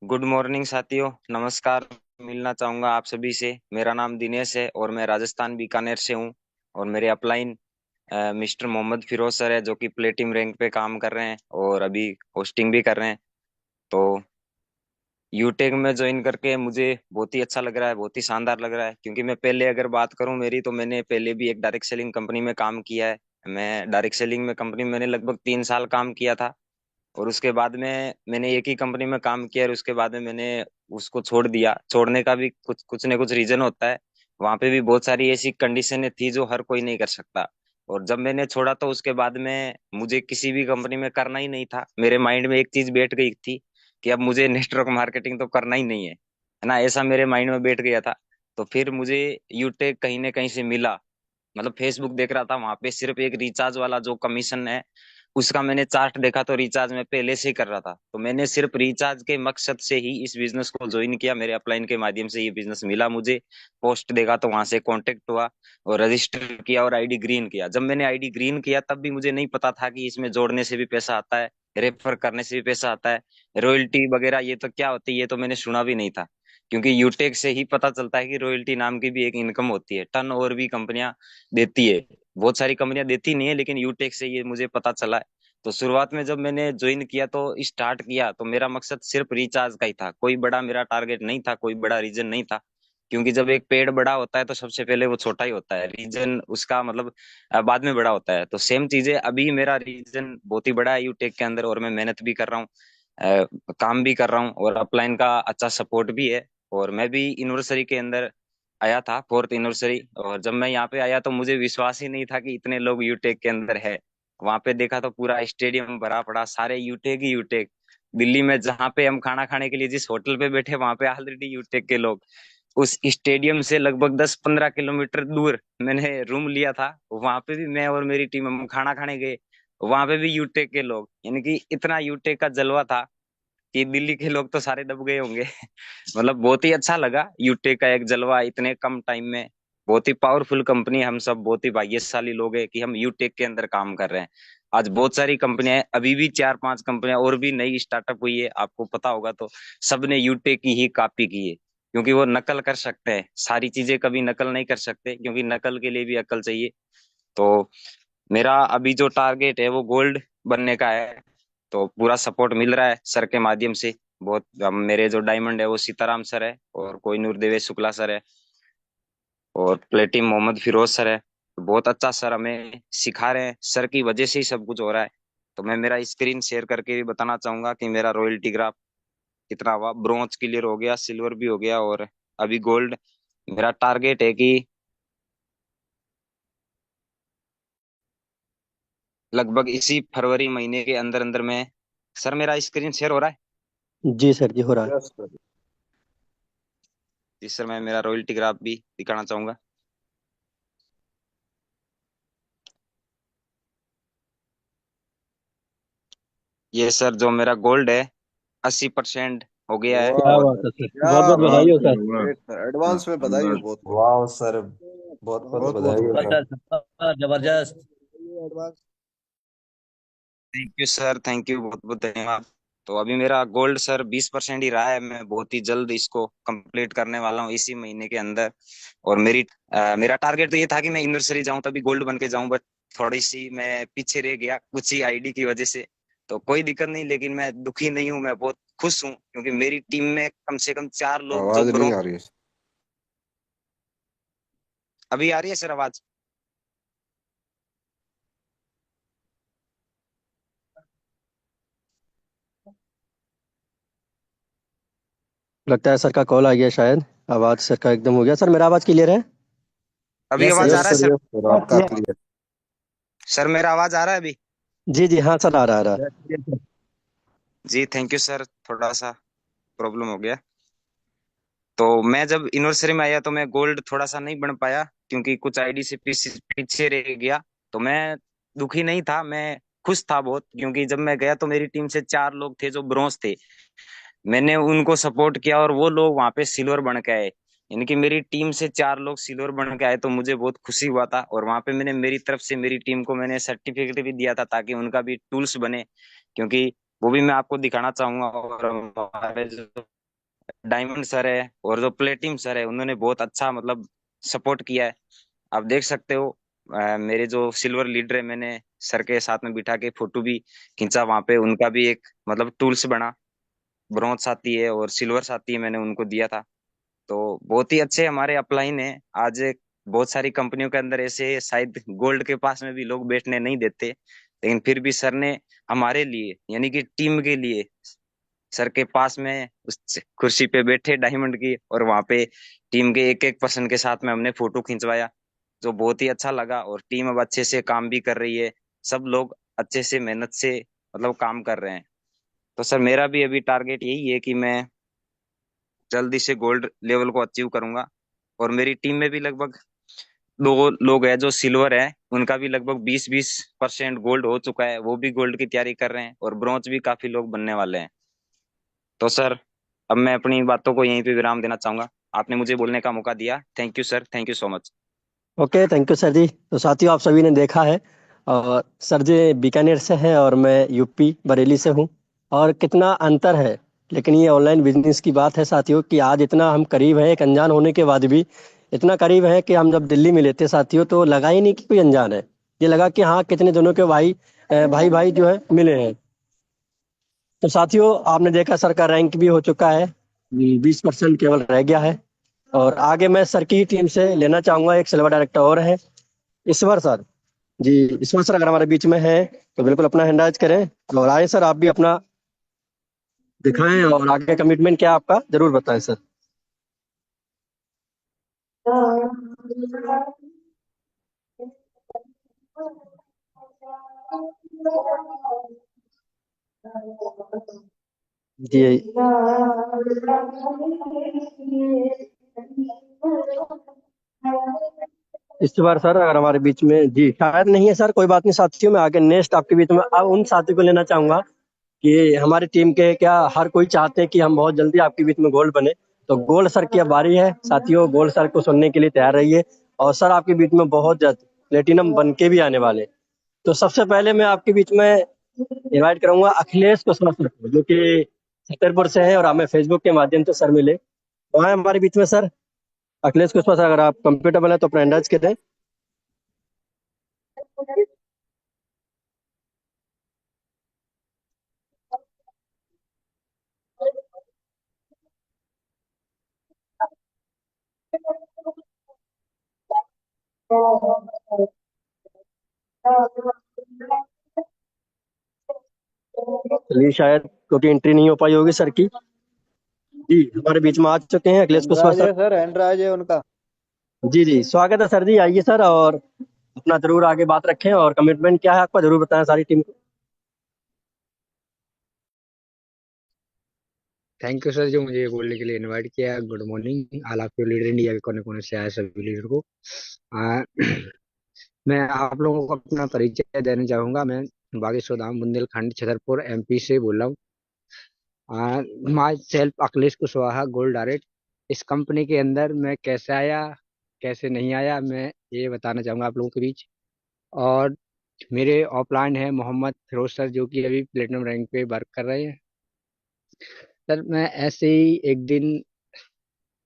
Good morning साथियों, नमस्कार। मिलना चाहूंगा आप सभी से। मेरा नाम दिनेश है और मैं राजस्थान बीकानेर से हूँ। और मेरे upline mister Mohammad Firoz sir है, जो कि प्लेटिनम रैंक पे काम कर रहे हैं और अभी होस्टिंग भी कर रहे हैं। तो यूटेक में ज्वाइन करके मुझे बहुत ही अच्छा लग रहा है, बहुत ही शानदार लग रहा है। क्योंकि मैं पहले अगर बात करूं मेरी, तो मैंने पहले भी एक डायरेक्ट सेलिंग कंपनी में काम किया है। मैं डायरेक्ट सेलिंग में कंपनी में मैंने लगभग 3 साल काम किया था। और उसके बाद में मैंने एक ही कंपनी में काम किया और उसके बाद में मैंने उसको छोड़ दिया। छोड़ने का भी कुछ कुछ न कुछ रीजन होता है। वहां पे भी बहुत सारी ऐसी कंडीशनें थी जो हर कोई नहीं कर सकता। और जब मैंने छोड़ा तो उसके बाद में मुझे किसी भी कंपनी में करना ही नहीं था। मेरे माइंड में एक चीज बैठ गई थी कि अब मुझे नेटवर्क मार्केटिंग तो करना ही नहीं है ना, ऐसा मेरे माइंड में बैठ गया था। तो फिर मुझे यूटेक कहीं ना कहीं से मिला। मतलब फेसबुक देख रहा था, वहां पे सिर्फ एक रिचार्ज वाला जो कमीशन है उसका मैंने चार्ट देखा, तो रिचार्ज मैं पहले से ही कर रहा था। तो मैंने सिर्फ रिचार्ज के मकसद से ही इस बिजनेस को ज्वाइन किया। मेरे अपलाइन के माध्यम से ये बिजनेस मिला मुझे। पोस्ट देखा तो वहां से कांटेक्ट हुआ और रजिस्टर किया और आईडी ग्रीन किया। जब मैंने आईडी ग्रीन किया तब भी मुझे नहीं पता था कि इसमें जोड़ने से भी पैसा आता है, रेफर करने से भी पैसा आता है, रॉयल्टी वगैरह ये तो क्या होती है ये तो मैंने सुना भी नहीं था। क्योंकि यूटेक से ही पता चलता है कि रॉयल्टी नाम की भी एक इनकम होती है। टर्न और भी कंपनियां देती है, बहुत सारी कंपनियां देती नहीं है, लेकिन यूटेक से ये मुझे पता चला है। तो शुरुआत में जब मैंने ज्वाइन किया तो स्टार्ट किया तो मेरा मकसद सिर्फ रिचार्ज का ही था। कोई बड़ा मेरा टारगेट नहीं था, कोई बड़ा रीजन नहीं था। क्योंकि जब एक पेड़ बड़ा होता है तो सबसे पहले वो छोटा ही होता है, रीजन उसका मतलब बाद में बड़ा होता है। तो सेम चीजें अभी मेरा रीजन बहुत ही बड़ा है यूटेक के अंदर, और मैं मेहनत भी कर रहा हूँ, काम भी कर रहा हूँ, और अपलाइन का अच्छा सपोर्ट भी है। और मैं भी यूनिवर्सरी के अंदर आया था, फोर्थ यूनिवर्सरी। और जब मैं यहाँ पे आया तो मुझे विश्वास ही नहीं था कि इतने लोग यूटेक के अंदर है। वहां पे देखा तो पूरा स्टेडियम भरा पड़ा, सारे यूटेक ही यूटेक। दिल्ली में जहाँ पे हम खाना खाने के लिए जिस होटल पे बैठे वहां पे ऑलरेडी यूटेक के लोग। उस स्टेडियम से लगभग 10-15 किलोमीटर दूर मैंने रूम लिया था, वहां पे भी मैं और मेरी टीम हम खाना खाने गए। वहां पे भी यूटेक के लोग, यानी कि इतना यूटेक का जलवा था कि दिल्ली के लोग तो सारे दब गए होंगे। मतलब बहुत ही अच्छा लगा यूटेक का एक जलवा इतने कम टाइम में। बहुत ही पावरफुल कंपनी है, हम सब बहुत ही भाग्यशाली लोग हैं कि हम यूटेक के अंदर काम कर रहे हैं। आज बहुत सारी कंपनियां हैं, अभी भी 4-5 कंपनियां और भी नई स्टार्टअप हुई है, आपको पता होगा। तो सबने यूटेक की ही कॉपी की है, क्योंकि वो नकल कर सकते हैं। सारी चीजें कभी नकल नहीं कर सकते, क्योंकि नकल के लिए भी अकल चाहिए। तो मेरा अभी जो टारगेट है वो गोल्ड बनने का है। तो पूरा सपोर्ट मिल रहा है सर के माध्यम से। बहुत मेरे जो डायमंड है वो सीताराम सर है, और कोहिनूर देवेश शुक्ला सर है, और प्लेटिनम मोहम्मद फिरोज सर है। तो बहुत अच्छा सर हमें सिखा रहे हैं, सर की वजह से ही सब कुछ हो रहा है। तो मैं मेरा स्क्रीन शेयर करके भी बताना चाहूंगा कि मेरा रॉयल्टी ग्राफ कितना हुआ। ब्रॉन्ज क्लियर हो गया, सिल्वर भी हो गया, और अभी गोल्ड। मेरा टारगेट है कि लगभग इसी फरवरी महीने के अंदर अंदर में। सर मेरा स्क्रीन शेयर हो रहा है? जी सर जी, हो रहा है। Yes sir. जी सर, मैं मेरा रॉयल्टी ग्राफ भी दिखाना चाहूंगा। ये सर जो मेरा गोल्ड है 80% हो गया है। क्या वाह बात और है सर, क्या बहुत बहुत वाह बात बधाई हो है, सर सर। वाह। ग्रेट सर, एडवांस में बधाई हो, शानदार। बहुत बहुत वाह सर, बहुत बहुत बहुत बहुत बधाई हो सर। जबरदस्त जबरदस्त। Advance. Thank you sir, thank you, बहुत बहुत धन्यवाद। तो अभी मेरा गोल्ड सर 20% ही रहा है। मैं बहुत ही जल्द इसको कंप्लीट करने वाला हूँ इसी महीने के अंदर। और मेरा टारगेट तो ये था कि मैं यूनिवर्सिटी जाऊं तभी गोल्ड बन के जाऊं, बट थोड़ी सी मैं पीछे रह गया कुछ ही आईडी की वजह से। तो कोई दिक्कत नहीं, लेकिन मैं दुखी नहीं हूँ, मैं बहुत खुश हूँ क्योंकि मेरी टीम में कम से कम 4 लोग जो आवाज नहीं ब्रोंज। आ रही है। अभी आ रही है सर आवाज? लगता है सर का कॉल आ गया शायद, आवाज़ सर का एकदम हो गया। सर मेरा आवाज़ क्लियर है? अभी यस आवाज आ यस रहा यस। है सर, सर? यस सर, आपका क्लियर। सर मेरा आवाज आ रहा है अभी? जी जी, हाँ सर, आ रहा, आ रहा। जी थैंक यू सर, थोड़ा सा प्रॉब्लम हो गया। तो मैं जब यूनिवर्सिटी में आया तो मैं गोल्ड थोड़ा सा नहीं बन पाया क्योंकि कुछ आईडी से पीछे पीछे रह गया। तो मैं दुखी नहीं था, मैं खुश था बहुत, क्योंकि जब मैं गया तो मेरी टीम से 4 लोग थे जो ब्रोंज थे। मैंने उनको सपोर्ट किया और वो लोग वहां पे सिल्वर बन के आए। यानी कि मेरी टीम से 4 लोग सिल्वर बन के आए तो मुझे बहुत खुशी हुआ था। और वहां पे मैंने मेरी तरफ से मेरी टीम को मैंने सर्टिफिकेट भी दिया था ताकि उनका भी टूल्स बने, क्योंकि वो भी मैं आपको दिखाना चाहूंगा। और हमारे जो डायमंड सर है और जो प्लेटिनम सर है उन्होंने बहुत अच्छा मतलब सपोर्ट किया है। आप देख सकते हो मेरे जो सिल्वर लीडर है, मैंने सर के साथ में बिठा के फोटो भी खींचा वहां पे, उनका भी एक मतलब टूल्स बना। ब्रॉन्ज साथी है और सिल्वर साथी है, मैंने उनको दिया था। तो बहुत ही अच्छे हमारे अपलाइन है। आज बहुत सारी कंपनियों के अंदर ऐसे शायद गोल्ड के पास में भी लोग बैठने नहीं देते, लेकिन फिर भी सर ने हमारे लिए यानी कि टीम के लिए सर के पास में उस कुर्सी पे बैठे डायमंड की, और वहां पे टीम के एक एक पर्सन के साथ में हमने फोटो खिंचवाया, जो बहुत ही अच्छा लगा। और टीम अब अच्छे से काम भी कर रही है, सब लोग अच्छे से मेहनत से मतलब काम कर रहे हैं। तो सर मेरा भी अभी टारगेट यही है कि मैं जल्दी से गोल्ड लेवल को अचीव करूंगा। और मेरी टीम में भी लगभग 2 लोग हैं जो सिल्वर है, उनका भी लगभग 20-20% गोल्ड हो चुका है, वो भी गोल्ड की तैयारी कर रहे हैं। और ब्रॉन्ज भी काफी लोग बनने वाले हैं। तो सर अब मैं अपनी बातों को यहीं पे विराम देना चाहूंगा। आपने मुझे बोलने का मौका दिया, thank you sir, thank you so much. Okay, thank you sir ji. तो साथियों, आप सभी ने देखा है, और सर जी बीकानेर से हैं और मैं यूपी बरेली से हूँ। और कितना अंतर है, लेकिन ये ऑनलाइन बिजनेस की बात है साथियों, कि आज इतना हम करीब हैं, एक अनजान होने के बाद भी इतना करीब है कि हम जब दिल्ली मिले थे साथियों तो लगा ही नहीं कि कोई अनजान है। ये लगा कि हाँ, कितने दिनों के भाई भाई भाई जो है मिले हैं। तो साथियों, आपने देखा सर का रैंक भी हो चुका है, 20% केवल रह गया है। और आगे मैं सर की ही टीम से लेना चाहूंगा, एक सिल्वर डायरेक्टर और है, ईश्वर सर। जी, ईश्वर सर अगर हमारे बीच में है तो बिल्कुल अपना हैंड राइज करें। और आए सर, आप भी अपना दिखाएं और आगे कमिटमेंट क्या है आपका, जरूर बताएं सर। जी, इस बार सर अगर हमारे बीच में, जी शायद नहीं है सर, कोई बात नहीं साथियों, मैं आगे नेक्स्ट आपके बीच में अब उन साथियों को लेना चाहूंगा कि हमारी टीम के क्या हर कोई चाहते हैं कि हम बहुत जल्दी आपके बीच में गोल्ड बने। तो गोल्ड सर की अब बारी है साथियों, गोल्ड सर को सुनने के लिए तैयार रहिए। और सर आपके बीच में बहुत जल्द प्लेटिनम बन के भी आने वाले। तो सबसे पहले मैं आपके बीच में इनवाइट करूंगा अखिलेश कुशवाहा सर को, जो कि छतरपुर से है और हमें फेसबुक के माध्यम से सर मिले। तो आए हमारे बीच में सर अखिलेश कुशवाहा सर, अगर आप कंफर्टेबल है तो अपना अंदाज करें। चलिए, शायद क्योंकि एंट्री नहीं हो पाई होगी सर की। जी, हमारे बीच में आ चुके हैं अखिलेश कुशवाहा एंड्राज सर। है सर, एंड्राज है उनका। जी जी, स्वागत है सर जी, आइए सर और अपना अपना जरूर आगे बात रखें और कमिटमेंट क्या है आपका जरूर बताएं सारी टीम को। थैंक यू सर जो मुझे बोलने के लिए इनवाइट किया। Good morning all of you leader India के कोने कोने से आए सभी लीडर को। आ, मैं आप लोगों को अपना परिचय देना चाहूंगा। मैं बागेश्वर धाम बुंदेलखंड छतरपुर एमपी से बोल रहा हूँ। My self Akhilesh Kushwaha gold direct. इस कंपनी के अंदर मैं कैसे आया कैसे नहीं आया मैं ये बताना चाहूंगा आप लोगों के बीच। और मेरे ऑफलाइन है मोहम्मद फिरोज सर जो कि अभी प्लेटिनम रैंक पे वर्क कर रहे हैं। सर मैं ऐसे ही एक दिन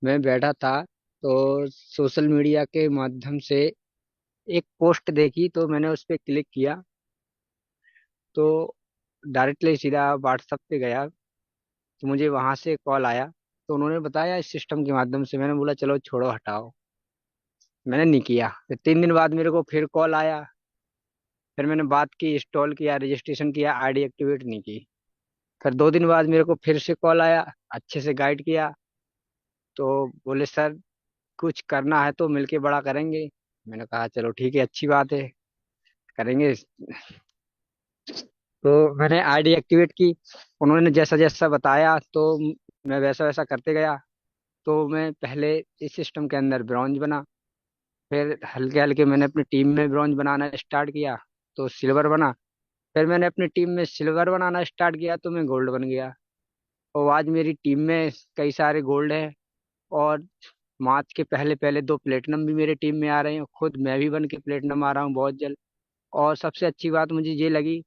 मैं बैठा था तो सोशल मीडिया के माध्यम से एक पोस्ट देखी तो मैंने उस पर क्लिक किया तो डायरेक्टली सीधा व्हाट्सएप पे गया तो मुझे वहां से कॉल आया। तो उन्होंने बताया इस सिस्टम के माध्यम से। मैंने बोला चलो छोड़ो हटाओ, मैंने नहीं किया। फिर 3 दिन बाद मेरे को फिर कॉल आया। फिर मैंने बात की, इंस्टॉल किया, रजिस्ट्रेशन किया, आईडी एक्टिवेट नहीं की। फिर 2 दिन बाद मेरे को फिर से कॉल आया, अच्छे से गाइड किया। तो बोले सर कुछ करना है तो मिलके बड़ा करेंगे। मैंने कहा चलो ठीक है, अच्छी बात है, करेंगे। तो मैंने आईडी एक्टिवेट की। उन्होंने जैसा जैसा बताया तो मैं वैसा वैसा करते गया। तो मैं पहले इस सिस्टम के अंदर ब्रॉन्ज बना। फिर हल्के हल्के मैंने अपनी टीम में ब्रॉन्ज बनाना स्टार्ट किया तो सिल्वर बना। फिर मैंने अपनी टीम में सिल्वर बनाना स्टार्ट किया तो मैं गोल्ड बन गया। और आज मेरी टीम में कई सारे गोल्ड हैं। और मार्च के पहले पहले 2 प्लेटिनम भी मेरे टीम में आ रहे हैं। खुद मैं भी बन के प्लेटिनम आ रहा हूँ बहुत जल्द। और सबसे अच्छी बात मुझे ये लगी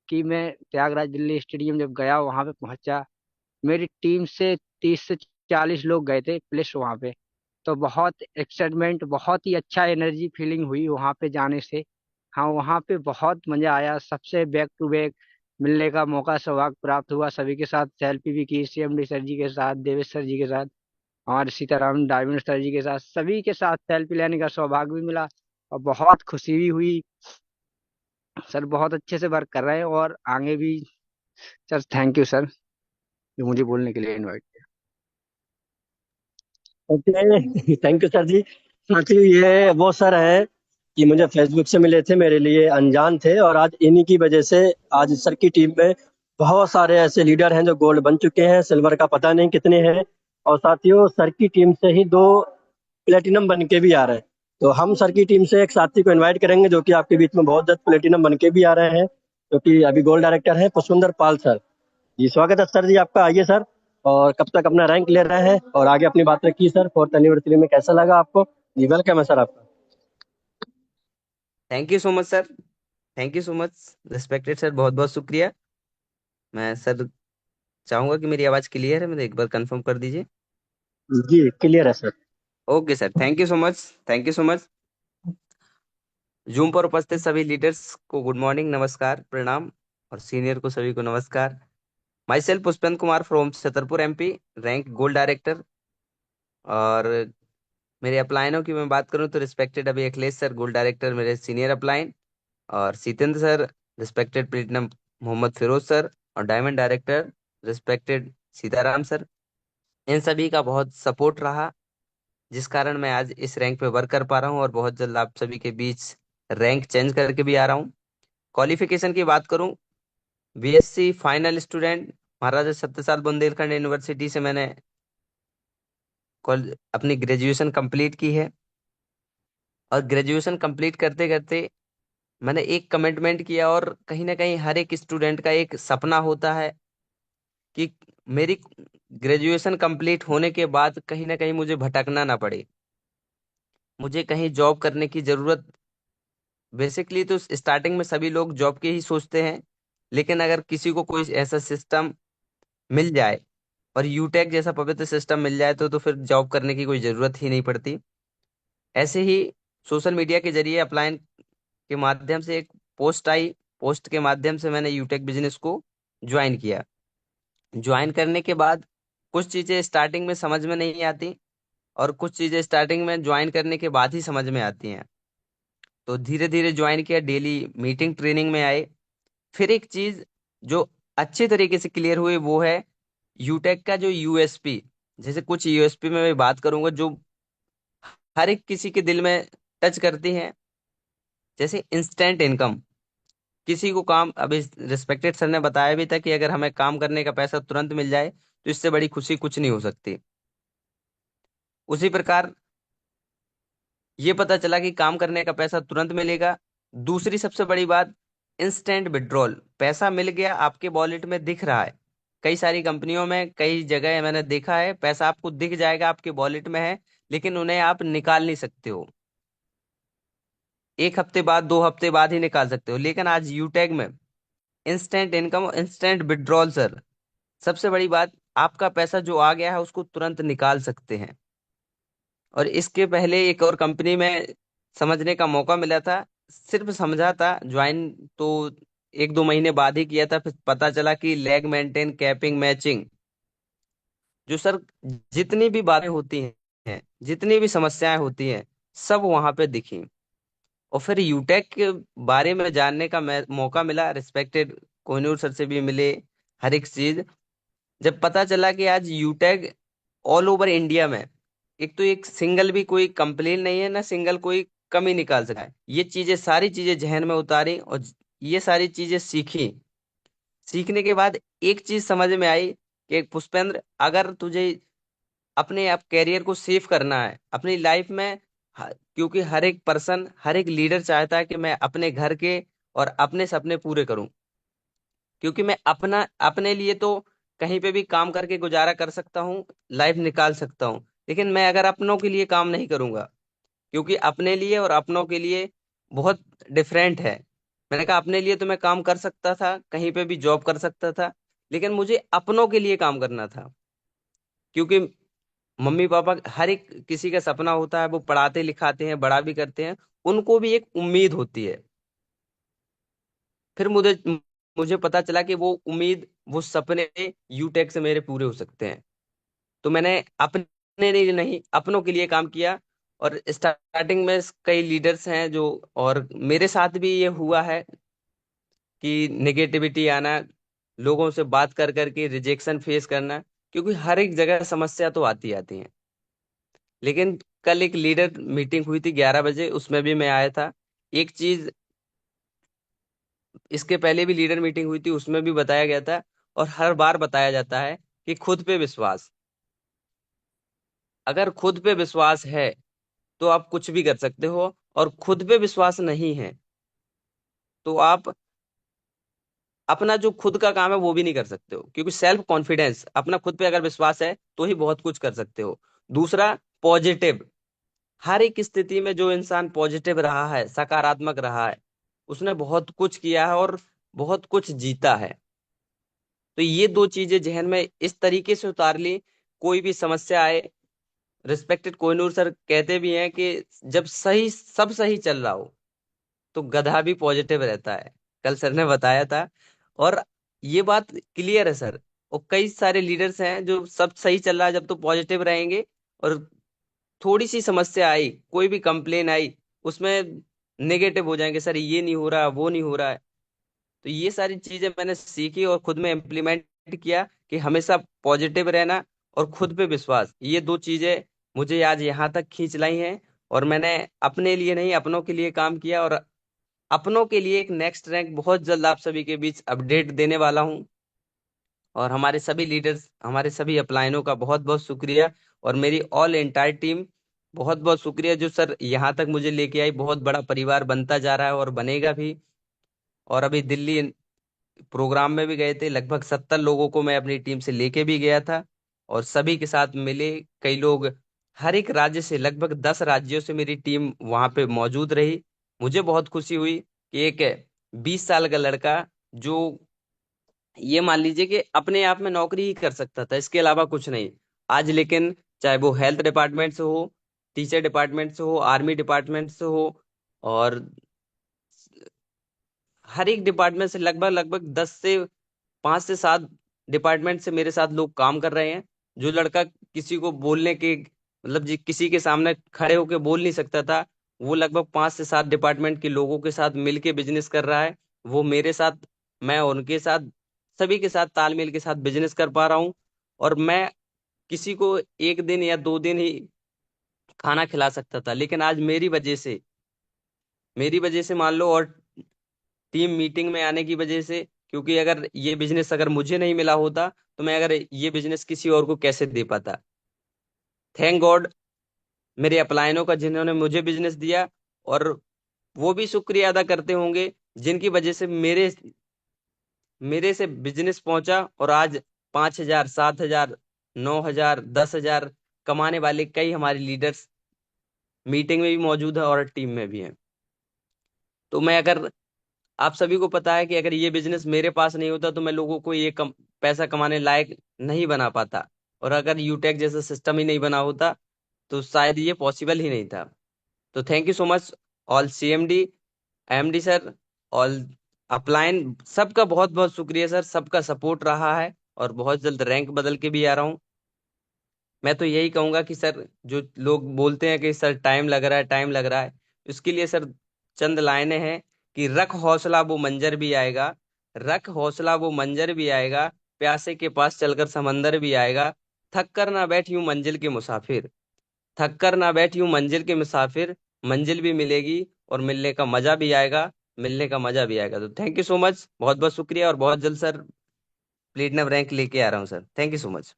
कि मैं प्रयागराज दिल्ली स्टेडियम जब गया वहां पे पहुंचा, मेरी टीम से 30 से 40 लोग गए थे प्लस वहां पे। तो बहुत एक्साइटमेंट, बहुत ही अच्छा एनर्जी फीलिंग हुई वहां पे जाने से। हाँ वहां पे बहुत मजा आया, सबसे बैक टू बैक मिलने का मौका सौभाग्य प्राप्त हुआ। सभी के साथ सेल्फी भी की, सीएमडी सर जी के साथ, देवेश सर जी के साथ, हमारे सीताराम डायमंड सर जी के साथ, सभी के साथ सेल्फी लेने का सौभाग्य भी मिला। और बहुत खुशी भी हुई। सर बहुत अच्छे से वर्क कर रहे हैं और आगे भी। सर थैंक यू सर जो मुझे बोलने के लिए इनवाइट किया। Okay thank you sir ji. साथियों ये वो सर है कि मुझे फेसबुक से मिले थे, मेरे लिए अनजान थे और आज इन्हीं की वजह से आज सर की टीम में बहुत सारे ऐसे लीडर हैं जो गोल्ड बन चुके हैं, सिल्वर का पता नहीं कितने हैं। और साथियों सर की टीम से ही 2 प्लेटिनम बन के भी आ रहे हैं। तो हम सर की टीम से एक साथी को इनवाइट करेंगे जो कि आपके बीच में बहुत जल्द प्लेटिनम बन के भी आ रहे हैं, जो कि अभी गोल्ड डायरेक्टर हैं, पुष्पिंदर पाल सर जी। स्वागत है सर जी आपका, आइए सर। और कब तक अपना रैंक ले रहे हैं और आगे अपनी बात रखिए सर। 4th एनिवर्सरी में कैसा लगा आपको जी? वेलकम है सर आपका। Thank you so much sir. Thank you so much respected sir, बहुत बहुत शुक्रिया। मैं सर चाहूंगा कि मेरी आवाज़ क्लियर है, मुझे एक बार कंफर्म कर दीजिए। जी क्लियर है sir. Okay sir, thank you so much. Thank you so much. Zoom पर उपस्थित सभी लीडर्स को गुड मॉर्निंग, नमस्कार, प्रणाम। और सीनियर को सभी को नमस्कार। My self Pushpendra Kumar from Chhatarpur MP, rank gold director. और मेरे अपलाइनों की मैं बात करूं तो रिस्पेक्टेड अभी अखिलेश सर गोल्ड डायरेक्टर मेरे सीनियर अपलाइन, और Sitendra sir respected platinum Mohammad Firoz sir, और diamond director respected Sitaram sir. इन सभी का बहुत सपोर्ट रहा जिस कारण मैं आज इस रैंक पे वर्क कर पा रहा हूँ और बहुत जल्द आप सभी के बीच रैंक चेंज करके भी आ रहा हूँ। क्वालिफिकेशन की बात करूँ, बीएससी फाइनल स्टूडेंट, महाराजा सत्यसाल बुंदेलखंड यूनिवर्सिटी से मैंने अपनी ग्रेजुएशन कंप्लीट की है। और ग्रेजुएशन कंप्लीट करते करते मैंने एक कमिटमेंट किया, और कहीं ना कहीं हर एक स्टूडेंट का एक सपना होता है कि मेरी ग्रेजुएशन कंप्लीट होने के बाद कहीं ना कहीं मुझे भटकना ना पड़े, मुझे कहीं जॉब करने की जरूरत। बेसिकली तो स्टार्टिंग में सभी लोग जॉब के ही सोचते हैं, लेकिन अगर किसी को कोई ऐसा सिस्टम मिल जाए और यूटेक जैसा पवित्र सिस्टम मिल जाए तो फिर जॉब करने की कोई जरूरत ही नहीं पड़ती। ऐसे ही सोशल मीडिया के जरिए अपलाइन के माध्यम से एक पोस्ट आई, पोस्ट के माध्यम से मैंने यूटेक बिजनेस को ज्वाइन किया। ज्वाइन करने के बाद कुछ चीजें स्टार्टिंग में समझ में नहीं आती, और कुछ चीजें स्टार्टिंग में ज्वाइन करने के बाद ही समझ में आती हैं। तो धीरे धीरे ज्वाइन किया, डेली मीटिंग ट्रेनिंग में आए। फिर एक चीज जो अच्छे तरीके से क्लियर हुई वो है यूटेक का जो यूएसपी। जैसे कुछ यूएसपी में मैं बात करूंगा जो हर एक किसी के दिल में टच करती हैं। जैसे इंस्टेंट इनकम, किसी को काम, अभी रिस्पेक्टेड सर ने बताया भी था कि अगर हमें काम करने का पैसा तुरंत मिल जाए तो इससे बड़ी खुशी कुछ नहीं हो सकती। उसी प्रकार ये पता चला कि काम करने का पैसा तुरंत मिलेगा। दूसरी सबसे बड़ी बात, इंस्टेंट विड्रॉल, पैसा मिल गया आपके वॉलेट में दिख रहा है। कई सारी कंपनियों में, कई जगह मैंने देखा है, पैसा आपको दिख जाएगा आपके वॉलेट में है, लेकिन उन्हें आप निकाल नहीं सकते हो। एक हफ्ते बाद, 2 हफ्ते बाद ही निकाल सकते हो। लेकिन आज यूटैग में instant income, instant withdrawal sir. सबसे बड़ी बात, आपका पैसा जो आ गया है उसको तुरंत निकाल सकते हैं। और इसके पहले एक और कंपनी में समझने का मौका मिला था, सिर्फ समझा था, ज्वाइन तो 1-2 महीने बाद ही किया था, फिर पता चला कि लेग मेंटेन, कैपिंग, मैचिंग, जो सर जितनी भी बातें होती हैं, जितनी भी समस्याएं होती हैं, सब वहां पे दिखी। और फिर यूटेक के बारे में जानने का मौका मिला, रिस्पेक्टेड कोहिनूर सर से भी मिले, हर एक चीज जब पता चला कि आज यूटेक ऑल ओवर इंडिया में, एक तो एक सिंगल भी कोई कंप्लेन नहीं है, ना सिंगल कोई कमी निकाल सका है। ये चीजें, सारी चीजें जहन में उतारी और ये सारी चीजें सीखी। सीखने के बाद एक चीज समझ में आई कि पुष्पेंद्र, अगर तुझे अपने आप कैरियर को सेव करना है अपनी लाइफ में, क्योंकि हर एक पर्सन, हर एक लीडर चाहता है कि मैं अपने घर के और अपने सपने पूरे करूं। क्योंकि मैं अपना, अपने लिए तो कहीं पे भी काम करके गुजारा कर सकता हूँ, लाइफ निकाल सकता हूँ, लेकिन मैं अगर अपनों के लिए काम नहीं करूंगा, क्योंकि अपने लिए और अपनों के लिए बहुत डिफरेंट है। मैंने कहा अपने लिए तो मैं काम कर सकता था, कहीं पे भी जॉब कर सकता था, लेकिन मुझे अपनों के लिए काम करना था। क्योंकि मम्मी पापा, हर एक किसी का सपना होता है, वो पढ़ाते लिखाते हैं, बड़ा भी करते हैं, उनको भी एक उम्मीद होती है। फिर मुझे मुझे पता चला कि वो उम्मीद, वो सपने यूटेक से मेरे पूरे हो सकते हैं। तो मैंने अपने लिए नहीं, अपनों के लिए काम किया। और स्टार्टिंग में कई लीडर्स हैं जो, और मेरे साथ भी ये हुआ है कि नेगेटिविटी आना, लोगों से बात कर करके रिजेक्शन फेस करना, क्योंकि हर एक जगह समस्या तो आती आती है। लेकिन कल एक लीडर मीटिंग हुई थी 11 बजे, उसमें भी मैं आया था। एक चीज, इसके पहले भी लीडर मीटिंग हुई थी, उसमें भी बताया गया था, और हर बार बताया जाता है कि खुद पे विश्वास। अगर खुद पे विश्वास है तो आप कुछ भी कर सकते हो, और खुद पे विश्वास नहीं है तो आप अपना जो खुद का काम है वो भी नहीं कर सकते हो। क्योंकि सेल्फ कॉन्फिडेंस, अपना खुद पे अगर विश्वास है तो ही बहुत कुछ कर सकते हो। दूसरा, पॉजिटिव। हर एक स्थिति में जो इंसान पॉजिटिव रहा है, सकारात्मक रहा है, उसने बहुत कुछ किया है और बहुत कुछ जीता है। तो ये दो चीजें जहन में इस तरीके से उतार ली, कोई भी समस्या आए। रिस्पेक्टेड कोहिनूर सर कहते भी हैं कि जब सही, सब सही चल रहा हो तो गधा भी पॉजिटिव रहता है। कल सर ने बताया था, और ये बात क्लियर है सर। और कई सारे लीडर्स हैं जो सब सही चल रहा है जब तो पॉजिटिव रहेंगे, और थोड़ी सी समस्या आई, कोई भी कंप्लेन आई, उसमें नेगेटिव हो जाएंगे, सर ये नहीं हो रहा, वो नहीं हो रहा है। तो ये सारी चीजें मैंने सीखी और खुद में इम्प्लीमेंट किया कि हमेशा पॉजिटिव रहना और खुद पे विश्वास, ये दो चीजें मुझे आज यहाँ तक खींच लाई हैं। और मैंने अपने लिए नहीं, अपनों के लिए काम किया, और अपनों के लिए एक नेक्स्ट रैंक बहुत जल्द आप सभी के बीच अपडेट देने वाला हूँ। और हमारे सभी लीडर्स, हमारे सभी अपलायनों का बहुत बहुत शुक्रिया, और मेरी ऑल एंटायर टीम बहुत बहुत शुक्रिया, जो सर यहाँ तक मुझे लेके आई। बहुत बड़ा परिवार बनता जा रहा है और बनेगा भी। और अभी दिल्ली प्रोग्राम में भी गए थे, लगभग 70 लोगों को मैं अपनी टीम से लेके भी गया था, और सभी के साथ मिले। कई लोग हर एक राज्य से, लगभग 10 राज्यों से मेरी टीम वहां पे मौजूद रही। मुझे बहुत खुशी हुई कि एक 20 साल का लड़का, जो ये मान लीजिए कि अपने आप में नौकरी ही कर सकता था, इसके अलावा कुछ नहीं, आज लेकिन चाहे वो हेल्थ डिपार्टमेंट से हो, टीचर डिपार्टमेंट से हो, आर्मी डिपार्टमेंट से हो, और हर एक डिपार्टमेंट से, लगभग लगभग 5 से 7 डिपार्टमेंट से मेरे साथ लोग काम कर रहे हैं। जो लड़का किसी को बोलने के, मतलब जी किसी के सामने खड़े होकर बोल नहीं सकता था, वो लगभग 5 से 7 डिपार्टमेंट के लोगों के साथ मिलके बिजनेस कर रहा है। वो मेरे साथ, मैं उनके साथ, सभी के साथ तालमेल के साथ बिजनेस कर पा रहा हूँ। और मैं किसी को 1 दिन या 2 दिन ही खाना खिला सकता था, लेकिन आज मेरी वजह से मेरी वजह से मान लो, और टीम मीटिंग में आने की वजह से, क्योंकि अगर ये बिजनेस अगर मुझे नहीं मिला होता तो मैं अगर ये बिजनेस किसी और को कैसे दे पाता। थैंक गॉड मेरे अपलायनों का, जिन्होंने मुझे बिजनेस दिया, और वो भी शुक्रिया अदा करते होंगे जिनकी वजह से मेरे मेरे से बिजनेस पहुंचा, और आज 5,000, 7,000, 9,000, 10,000 कमाने वाले कई हमारे लीडर्स मीटिंग में भी मौजूद है और टीम में भी हैं। तो मैं अगर, आप सभी को पता है कि अगर ये बिजनेस मेरे पास नहीं होता तो मैं लोगों को पैसा कमाने लायक नहीं बना पाता, और अगर यूटेक जैसा सिस्टम ही नहीं बना होता तो शायद ये पॉसिबल ही नहीं था। तो thank you so much all CMD, MD sir, all upline, सबका बहुत बहुत शुक्रिया सर, सबका सपोर्ट रहा है, और बहुत जल्द रैंक बदल के भी आ रहा हूँ। मैं तो यही कहूंगा कि सर, जो लोग बोलते हैं कि सर टाइम लग रहा है, टाइम लग रहा है, उसके लिए सर चंद लाइनें हैं कि रख हौसला वो मंजर भी आएगा, रख हौसला वो मंजर भी आएगा, प्यासे के पास चलकर समंदर भी आएगा, थक कर ना बैठ यूं मंजिल के मुसाफिर, थक कर ना बैठ यूं मंजिल के मुसाफिर, मंजिल भी मिलेगी और मिलने का मजा भी आएगा, मिलने का मजा भी आएगा। तो थैंक यू सो मच, बहुत बहुत शुक्रिया, और बहुत जल्द सर प्लेटिनम रैंक लेके आ रहा हूँ sir. Thank you so much.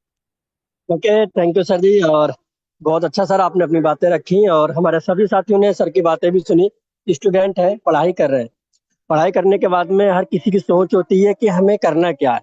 Okay, thank you sir ji. और बहुत अच्छा सर, आपने अपनी बातें रखी और हमारे सभी साथियों ने सर की बातें भी सुनी। स्टूडेंट है, पढ़ाई कर रहे हैं। पढ़ाई करने के बाद में हर किसी की सोच होती है कि हमें करना क्या है,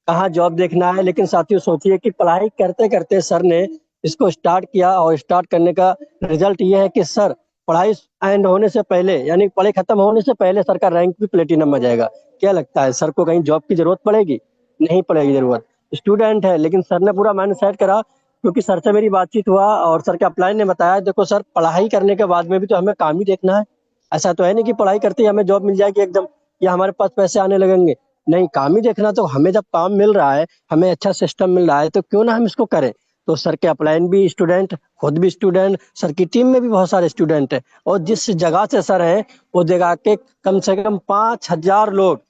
कहाँ जॉब देखना है। लेकिन साथियों सोचिए कि पढ़ाई करते करते सर ने इसको स्टार्ट किया, और स्टार्ट करने का रिजल्ट ये है कि सर पढ़ाई एंड होने से पहले, यानी पढ़ाई खत्म होने से पहले सर का रैंक भी प्लेटिनम में जाएगा। क्या लगता है सर को कहीं जॉब की जरूरत पड़ेगी? नहीं पड़ेगी जरूरत। स्टूडेंट है लेकिन सर ने पूरा माइंड सेट करा, क्योंकि सर से मेरी बातचीत हुआ और सर के अपलाइन ने बताया, देखो सर पढ़ाई करने के बाद में भी तो हमें काम ही देखना है। ऐसा तो है नहीं कि पढ़ाई करते ही हमें जॉब मिल जाएगी एकदम, या हमारे पास पैसे आने लगेंगे। नहीं, काम ही देखना। तो हमें जब काम मिल रहा है, हमें अच्छा सिस्टम मिल रहा है, तो क्यों ना हम इसको करें। तो सर के अपलाइन भी स्टूडेंट, खुद भी स्टूडेंट, सर की टीम में भी बहुत सारे स्टूडेंट हैं, और जिस जगह से सर हैं वो जगह के कम से कम 5,000 लोग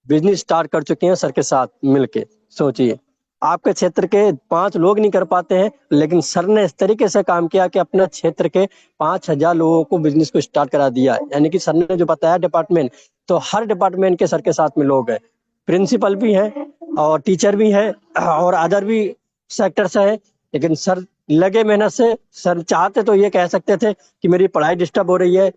बिजनेस स्टार्ट कर चुके हैं सर के साथ मिलके। सोचिए, आपके क्षेत्र के 5 लोग नहीं कर पाते हैं, लेकिन सर ने इस तरीके से काम किया कि अपने क्षेत्र के 5,000 लोगों को बिजनेस को स्टार्ट करा दिया। यानी कि सर ने जो बताया डिपार्टमेंट, तो हर डिपार्टमेंट के सर के साथ में लोग हैं, प्रिंसिपल भी हैं और टीचर भी हैं और अदर भी सेक्टर्स हैं। लेकिन सर लगे मेहनत से। सर चाहते तो ये कह सकते थे कि मेरी पढ़ाई डिस्टर्ब हो रही है।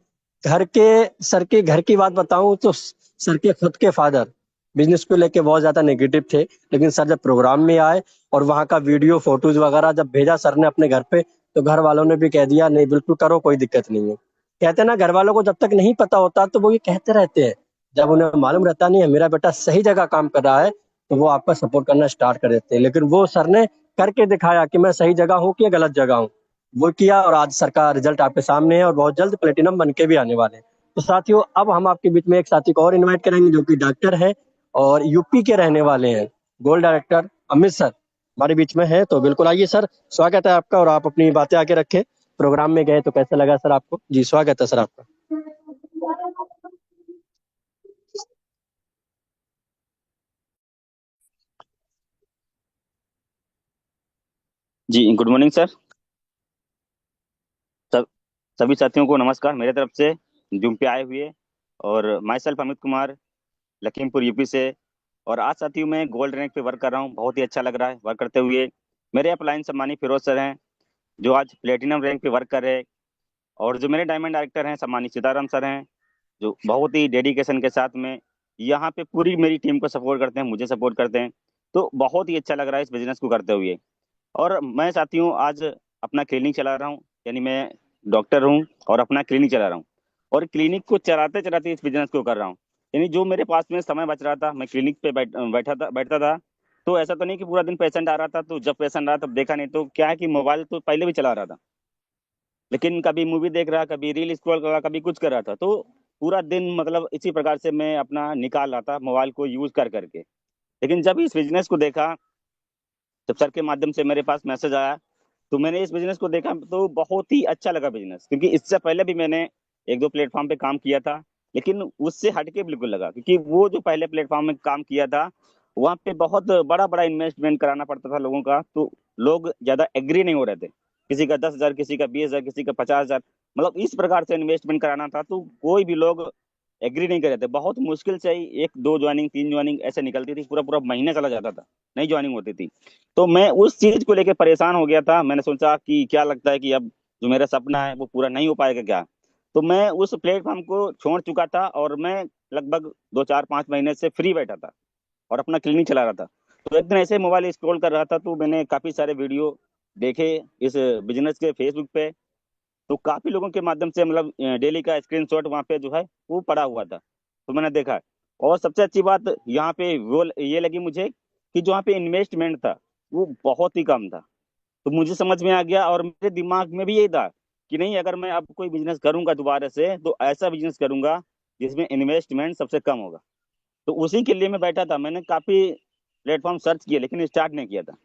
सर के घर की बात बताऊं तो सर के खुद के फादर बिजनेस को लेके बहुत ज्यादा नेगेटिव थे, लेकिन सर जब प्रोग्राम में आए और वहाँ का वीडियो फोटोज वगैरह जब भेजा सर ने अपने घर पे, तो घर वालों ने भी कह दिया नहीं बिल्कुल करो, कोई दिक्कत नहीं है। कहते हैं ना, घर वालों को जब तक नहीं पता होता तो वो ये कहते रहते हैं, जब उन्हें मालूम रहता नहीं है मेरा बेटा सही जगह काम कर रहा है, तो वो आपका सपोर्ट करना स्टार्ट कर देते हैं। लेकिन वो सर ने करके दिखाया कि मैं सही जगह हूँ कि गलत जगह हूँ। वो किया, और आज सर का रिजल्ट आपके सामने है और बहुत जल्द प्लेटिनम बन के भी आने वाले हैं। तो साथियों, अब हम आपके बीच में एक साथी को और इनवाइट करेंगे जो कि डॉक्टर है और यूपी के रहने वाले हैं। गोल्ड डायरेक्टर अमित सर हमारे बीच में है। तो बिल्कुल आइए सर, स्वागत है आपका, और आप अपनी बातें आगे रखें। प्रोग्राम में गए तो कैसा लगा सर आपको? जी स्वागत है सर आपका। जी गुड मॉर्निंग सर। सब सभी साथियों को नमस्कार मेरे तरफ से, जूम पे आए हुए। और my self Amit Kumar, Lakhimpur UP से। और आज साथियों मैं गोल्ड रैंक पे वर्क कर रहा हूँ, बहुत ही अच्छा लग रहा है वर्क करते हुए। मेरे अपलाइन सम्मानी फिरोज सर हैं जो आज प्लेटिनम रैंक पे वर्क कर रहे हैं। और जो मेरे डायमंड डायरेक्टर हैं सम्मानी सीताराम सर हैं, जो बहुत ही डेडिकेशन के साथ में यहाँ पे पूरी मेरी टीम को सपोर्ट करते हैं, मुझे सपोर्ट करते हैं। तो बहुत ही अच्छा लग रहा है इस बिजनेस को करते हुए। और मैं साथियों आज अपना क्लिनिक चला रहा हूँ, यानी मैं डॉक्टर हूँ और अपना क्लिनिक चला रहा हूँ। और क्लिनिक को चलाते चलाते इस बिजनेस को कर रहा हूँ। यानी जो मेरे पास में समय बच रहा था, मैं क्लिनिक पे बैठता था। तो ऐसा तो नहीं कि पूरा दिन पेशेंट आ रहा था तो जब पेशेंट रहा तब देखा नहीं, तो क्या है कि मोबाइल तो पहले भी चला रहा था, लेकिन कभी मूवी देख रहा, कभी रील स्क्रॉल कर रहा, कभी कुछ कर रहा था। तो पूरा दिन मतलब इसी प्रकार से मैं अपना निकाल रहा था मोबाइल को यूज कर करके। लेकिन जब इस बिजनेस को देखा, जब सर के माध्यम से मेरे पास मैसेज आया, तो मैंने इस बिजनेस को देखा तो बहुत ही अच्छा लगा बिजनेस। क्योंकि इससे पहले भी मैंने एक दो प्लेटफॉर्म पे काम किया था, लेकिन उससे हटके बिल्कुल लगा। क्योंकि वो जो पहले प्लेटफॉर्म में काम किया था, वहाँ पे बहुत बड़ा बड़ा इन्वेस्टमेंट कराना पड़ता था लोगों का, तो लोग ज्यादा एग्री नहीं हो रहे थे। किसी का 10,000, किसी का 20,000, किसी का 50,000। मतलब इस प्रकार से इन्वेस्टमेंट कराना था, तो कोई भी लोग एग्री नहीं कर रहे थे। बहुत मुश्किल से ही एक दो ज्वाइनिंग तीन ज्वाइनिंग ऐसे निकलती थी, पूरा पूरा महीना चला जाता था, नई ज्वाइनिंग होती थी। तो मैं उस चीज को लेकर परेशान हो गया था। मैंने सोचा कि क्या लगता है कि अब जो मेरा सपना है वो पूरा नहीं हो पाएगा क्या। तो मैं उस प्लेटफॉर्म को छोड़ चुका था और मैं लगभग 2 4 5 महीने से फ्री बैठा था और अपना क्लिनिक चला रहा था। तो एक दिन ऐसे मोबाइल स्क्रॉल कर रहा था, तो मैंने काफी सारे वीडियो देखे इस बिजनेस के फेसबुक पे। तो काफी लोगों के माध्यम से मतलब डेली का स्क्रीनशॉट वहाँ पे जो है वो पड़ा हुआ था, तो मैंने देखा। और सबसे अच्छी बात यहाँ पे वो ये लगी मुझे कि जो यहाँ पे इन्वेस्टमेंट था वो बहुत ही कम था। तो मुझे समझ में आ गया और मेरे दिमाग में भी यही था कि नहीं, अगर मैं अब कोई बिजनेस करूंगा दोबारा से तो ऐसा बिजनेस करूंगा जिसमें इन्वेस्टमेंट सबसे कम होगा। तो उसी के लिए मैं बैठा था। मैंने काफी प्लेटफॉर्म सर्च किए लेकिन स्टार्ट नहीं किया था।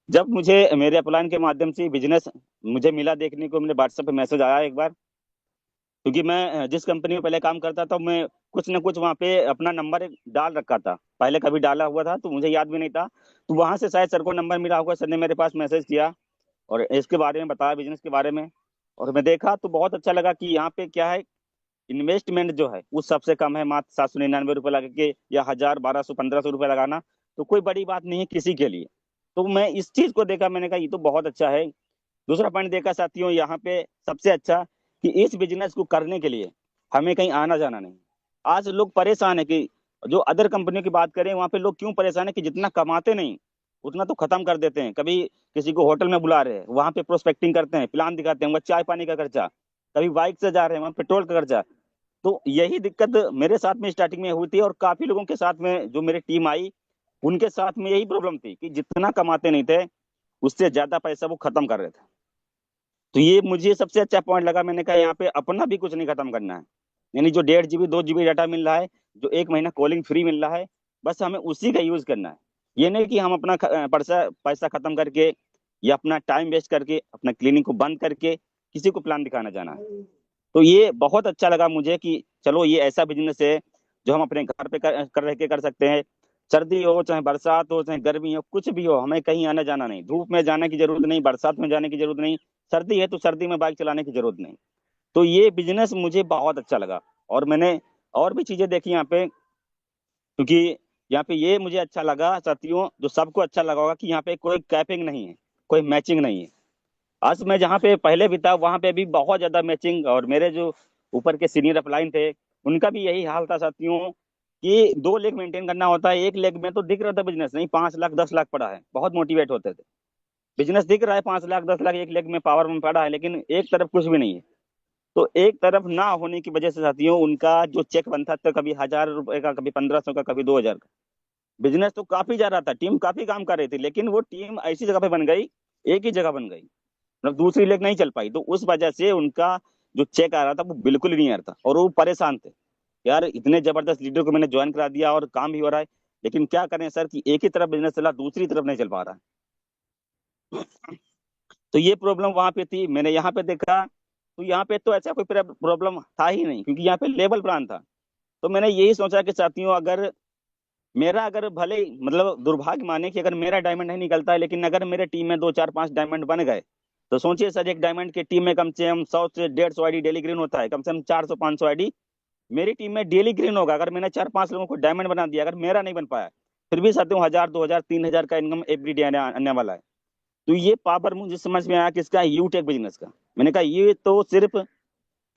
जब मुझे मेरे अपलाइन के माध्यम से बिजनेस मुझे मिला देखने को, मैंने व्हाट्सएप पे मैसेज आया एक बार, क्योंकि मैं जिस कंपनी में पहले काम करता था मैं कुछ ना कुछ वहाँ पे अपना नंबर डाल रखा था, पहले कभी डाला हुआ था तो मुझे याद भी नहीं था। तो वहां से शायद सर को नंबर मिला होगा, सर ने मेरे पास मैसेज किया और इसके बारे में बताया, बिजनेस के बारे में। और मैं देखा तो बहुत अच्छा लगा कि यहाँ पे क्या है, इन्वेस्टमेंट जो है वो सबसे कम है, मात्र 799 रुपये लगा के, या 1000 1200 1500 रुपये लगाना तो कोई बड़ी बात नहीं है किसी के लिए। तो मैं इस चीज को देखा, मैंने कहा ये तो बहुत अच्छा है। दूसरा पॉइंट देखा साथियों यहाँ पे सबसे अच्छा, कि इस बिजनेस को करने के लिए हमें कहीं आना जाना नहीं। आज लोग परेशान है कि जो अदर कंपनियों की बात करें वहां पे लोग क्यों परेशान है कि जितना कमाते नहीं उतना तो खत्म कर देते हैं। कभी किसी को होटल में बुला रहे हैं, वहां पे प्रोस्पेक्टिंग करते हैं, प्लान दिखाते हैं, वहाँ चाय पानी का खर्चा, कभी बाइक से जा रहे हैं वहाँ पेट्रोल का खर्चा। तो यही दिक्कत मेरे साथ में स्टार्टिंग में हुई थी और काफी लोगों के साथ में जो मेरी टीम आई उनके साथ में यही प्रॉब्लम थी कि जितना कमाते नहीं थे उससे ज्यादा पैसा वो खत्म कर रहे थे। तो ये मुझे सबसे अच्छा पॉइंट लगा। मैंने कहा यहाँ पे अपना भी कुछ नहीं खत्म करना है, यानी जो 1.5 GB 2 GB डाटा मिल रहा है, जो एक महीना कॉलिंग फ्री मिल रहा है, बस हमें उसी का यूज करना है। ये नहीं कि हम अपना पैसा पैसा खत्म करके या अपना टाइम वेस्ट करके अपना क्लिनिक को बंद करके किसी को प्लान दिखाना जाना है। तो ये बहुत अच्छा लगा मुझे कि चलो ये ऐसा बिजनेस है जो हम अपने घर पे कर रह के कर सकते हैं। सर्दी हो चाहे बरसात हो चाहे गर्मी हो कुछ भी हो, हमें कहीं आना जाना नहीं, धूप में जाने की जरूरत नहीं, बरसात में जाने की जरूरत नहीं, सर्दी है तो सर्दी में बाइक चलाने की जरूरत नहीं। तो ये बिजनेस मुझे बहुत अच्छा लगा। और मैंने और भी चीजें देखी यहाँ पे, क्योंकि यहाँ पे ये मुझे अच्छा लगा साथियों, जो सबको अच्छा लगा होगा कि यहाँ पे कोई कैपिंग नहीं है, कोई मैचिंग नहीं है। आज मैं जहाँ पे पहले भी था वहां पे भी बहुत ज्यादा मैचिंग, और मेरे जो ऊपर के सीनियर अपलाइन थे उनका भी यही हाल था साथियों, कि 2 लेग मेंटेन करना होता है। एक लेग में तो दिख रहा था बिजनेस नहीं, 5 लाख 10 लाख पड़ा है, बहुत मोटिवेट होते थे। बिजनेस दिख रहा है 5 लाख 10 लाख एक लेग में पावर में पड़ा है, लेकिन एक तरफ कुछ भी नहीं है। तो एक तरफ ना होने की वजह से साथियों उनका जो चेक बनता था कभी 1000 रुपए का, कभी 1500 का, कभी 2000 का। बिजनेस तो काफी जा रहा था, टीम काफी काम कर रही थी, लेकिन वो टीम ऐसी जगह पे बन गई, एक ही जगह बन गई, मतलब दूसरी लेग नहीं चल पाई। तो उस वजह से उनका जो चेक आ रहा था वो बिल्कुल नहीं आ रहा था और वो परेशान थे। यार इतने जबरदस्त लीडर को मैंने ज्वाइन करा दिया और काम भी हो रहा है, लेकिन क्या करें सर कि एक ही तरफ बिजनेस चला, दूसरी तरफ नहीं चल पा रहा है। तो ये प्रॉब्लम वहां पे थी। मैंने यहाँ पे देखा तो यहाँ पे तो ऐसा कोई प्रॉब्लम था ही नहीं, क्योंकि यहाँ पे लेवल प्लान था। तो मैंने यही सोचा कि साथियों अगर मेरा, अगर भले ही मतलब दुर्भाग्य माने कि अगर मेरा डायमंड नहीं निकलता है, लेकिन अगर मेरे टीम में 2 4 5 डायमंड बन गए तो सोचिए सर, एक डायमंड की टीम में कम से कम 100 से 150 आईडी डेली ग्रीन होता है, कम से कम 400 500 आईडी मेरी टीम में डेली ग्रीन होगा। अगर मैंने 4 5 लोगों को डायमंड बना दिया, अगर मेरा नहीं बन पाया, फिर भी साथियों 1000 2000 3000 का इनकम एवरी डे आने वाला है। तो ये पावर मुझे समझ में आया किसका, यूटेक बिजनेस का। मैंने कहा ये तो सिर्फ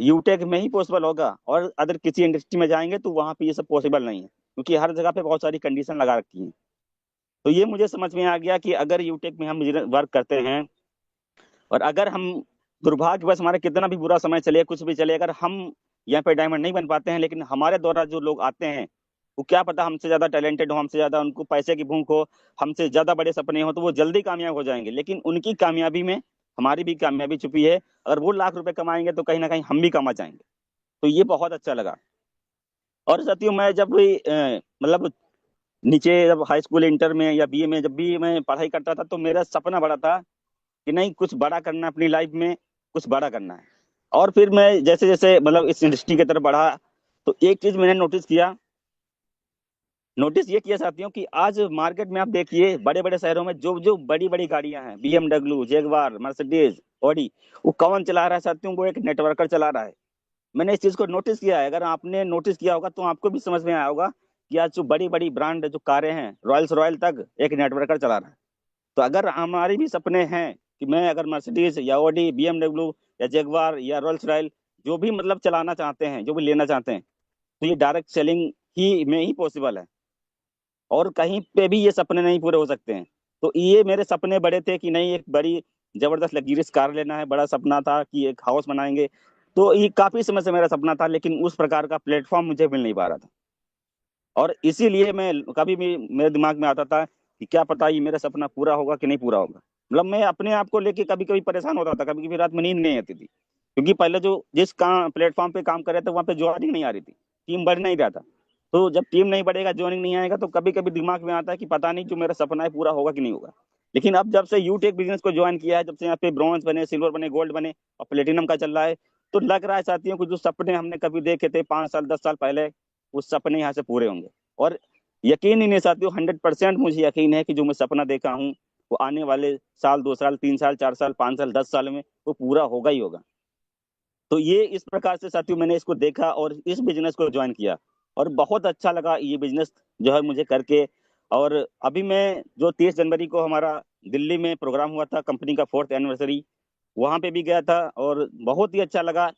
यूटेक में ही पॉसिबल होगा, और अगर किसी इंडस्ट्री में जाएंगे तो वहां पे ये सब पॉसिबल नहीं है, क्योंकि हर जगह पे बहुत सारी कंडीशन लगा रखी है। तो ये मुझे समझ में आ गया कि अगर यूटेक में हम वर्क करते हैं और अगर हम दुर्भाग्यवश हमारा कितना भी बुरा समय चले कुछ भी चले, अगर हम यहाँ पे डायमंड नहीं बन पाते हैं, लेकिन हमारे द्वारा जो लोग आते हैं वो क्या पता हमसे ज्यादा टैलेंटेड हो, हमसे ज्यादा उनको पैसे की भूख हो, हमसे ज्यादा बड़े सपने हो, तो वो जल्दी कामयाब हो जाएंगे। लेकिन उनकी कामयाबी में हमारी भी कामयाबी छुपी है। अगर वो लाख रुपए कमाएंगे तो कहीं ना कहीं हम भी कमा जाएंगे। तो ये बहुत अच्छा लगा। और साथियों मैं जब भी मतलब नीचे जब हाई स्कूल इंटर में या बीए में जब भी मैं पढ़ाई करता था, तो मेरा सपना बड़ा था कि नहीं कुछ बड़ा करना है अपनी लाइफ में, कुछ बड़ा करना है। और फिर मैं जैसे जैसे मतलब इस इंडस्ट्री की तरफ बढ़ा, तो एक चीज मैंने नोटिस किया नोटिस ये किया साथियों कि आज मार्केट में आप देखिए बड़े बड़े शहरों में जो जो बड़ी बड़ी गाड़ियां हैं, BMW, जैगवार, मर्सिडीज, ऑडी, वो कौन चला रहा है साथियों? वो एक नेटवर्कर चला रहा है। मैंने इस चीज को नोटिस किया है। अगर आपने नोटिस किया होगा तो आपको भी समझ में आया होगा कि आज जो बड़ी बड़ी ब्रांड जो कारें हैं, रॉयल्स रॉयल तक एक नेटवर्कर चला रहा है। तो अगर हमारे भी सपने हैं कि मैं अगर मर्सिडीज या ऑडी, BMW या जैगवार या रोल्स रॉयल जो भी मतलब चलाना चाहते हैं, जो भी लेना चाहते हैं, तो ये डायरेक्ट सेलिंग ही में ही पॉसिबल है, और कहीं पे भी ये सपने नहीं पूरे हो सकते हैं। तो ये मेरे सपने बड़े थे कि नहीं, एक बड़ी जबरदस्त लग्जरियस कार लेना है, बड़ा सपना था कि एक हाउस बनाएंगे। तो ये काफी समय से मेरा सपना था, लेकिन उस प्रकार का प्लेटफॉर्म मुझे मिल नहीं पा रहा था। और इसीलिए मैं कभी भी मेरे दिमाग में आता था कि क्या पता ये मेरा सपना पूरा होगा कि नहीं पूरा होगा। मतलब मैं अपने आप को लेके कभी कभी परेशान होता था, कभी कभी रात में नींद नहीं आती थी, क्योंकि पहले जो जिस काम प्लेटफॉर्म पे काम कर रहे थे वहां पे ज्वाइनिंग नहीं आ रही थी, टीम बढ़ नहीं रहा था। तो जब टीम नहीं बढ़ेगा, ज्वाइनिंग नहीं आएगा, तो कभी कभी दिमाग में आता है कि पता नहीं जो मेरा सपना है पूरा होगा कि नहीं होगा। लेकिन अब जब से यूटेक बिजनेस को ज्वाइन किया है, जब से यहाँ पे ब्रॉन्ज बने, सिल्वर बने, गोल्ड बने और प्लेटिनम का चल रहा है, तो लग रहा है साथियों को जो सपने हमने कभी देखे थे 5 साल 10 साल पहले, उस सपने यहाँ से पूरे होंगे। और यकीन ही नहीं साथियों, 100% मुझे यकीन है कि जो मैं सपना देखा हूँ वो आने वाले साल, 2 साल, 3 साल, 4 साल, 5 साल, 10 साल में वो पूरा होगा ही होगा। तो ये इस प्रकार से साथियों मैंने इसको देखा और इस बिजनेस को ज्वाइन किया, और बहुत अच्छा लगा ये बिजनेस जो है मुझे करके। और अभी मैं जो 30 जनवरी को हमारा दिल्ली में प्रोग्राम हुआ था, कंपनी का 4th एनिवर्सरी, वहां पे भी गया था और बहुत ही अच्छा लगा।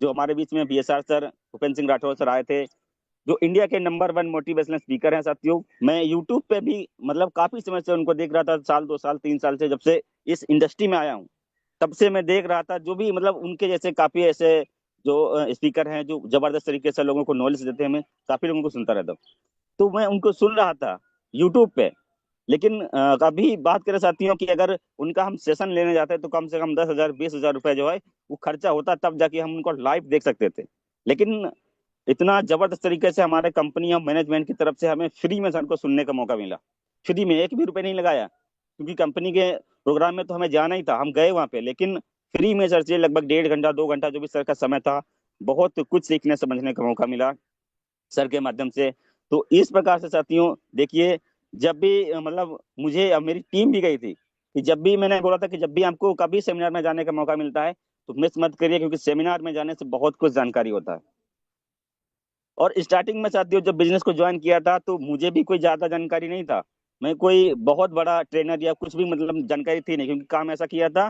जो हमारे बीच में BSR sir, Bhupendra Singh Rathore sir आए थे, जो इंडिया के नंबर 1 मोटिवेशनल स्पीकर हैं साथियों। मैं यूट्यूब पे भी मतलब काफी समय से उनको देख रहा था, साल 2 साल 3 साल से, जब से इस इंडस्ट्री में आया हूँ तब से मैं देख रहा था। जो भी मतलब उनके जैसे काफी ऐसे जो स्पीकर हैं जो जबरदस्त तरीके से लोगों को नॉलेज देते हैं, मैं काफी लोगों को सुनता रहता हूँ। तो मैं उनको सुन रहा था यूट्यूब पे। लेकिन अभी बात करें साथियों कि अगर उनका हम सेशन लेने जाते तो कम से कम 10,000 20,000 रुपए जो है वो खर्चा होता, तब जाके हम उनको लाइव देख सकते थे। लेकिन इतना जबरदस्त तरीके से हमारे कंपनी और मैनेजमेंट की तरफ से हमें फ्री में सर को सुनने का मौका मिला। फ्री में, एक भी रुपए नहीं लगाया, क्योंकि कंपनी के प्रोग्राम में तो हमें जाना ही था, हम गए वहां पे, लेकिन फ्री में सर से लगभग 1.5 घंटा 2 घंटा जो भी सर का समय था, बहुत कुछ सीखने समझने का मौका मिला सर के माध्यम से। तो इस प्रकार से साथियों देखिए, जब भी मतलब मुझे मेरी टीम भी गई थी, कि जब भी मैंने बोला था कि जब भी आपको कभी सेमिनार में जाने का मौका मिलता है तो मिस मत करिए, क्योंकि सेमिनार में जाने से बहुत कुछ जानकारी होता है। और स्टार्टिंग में साथियों जब बिजनेस को ज्वाइन किया था तो मुझे भी कोई ज्यादा जानकारी नहीं था, मैं कोई बहुत बड़ा ट्रेनर या कुछ भी मतलब जानकारी थी नहीं, क्योंकि काम ऐसा किया था,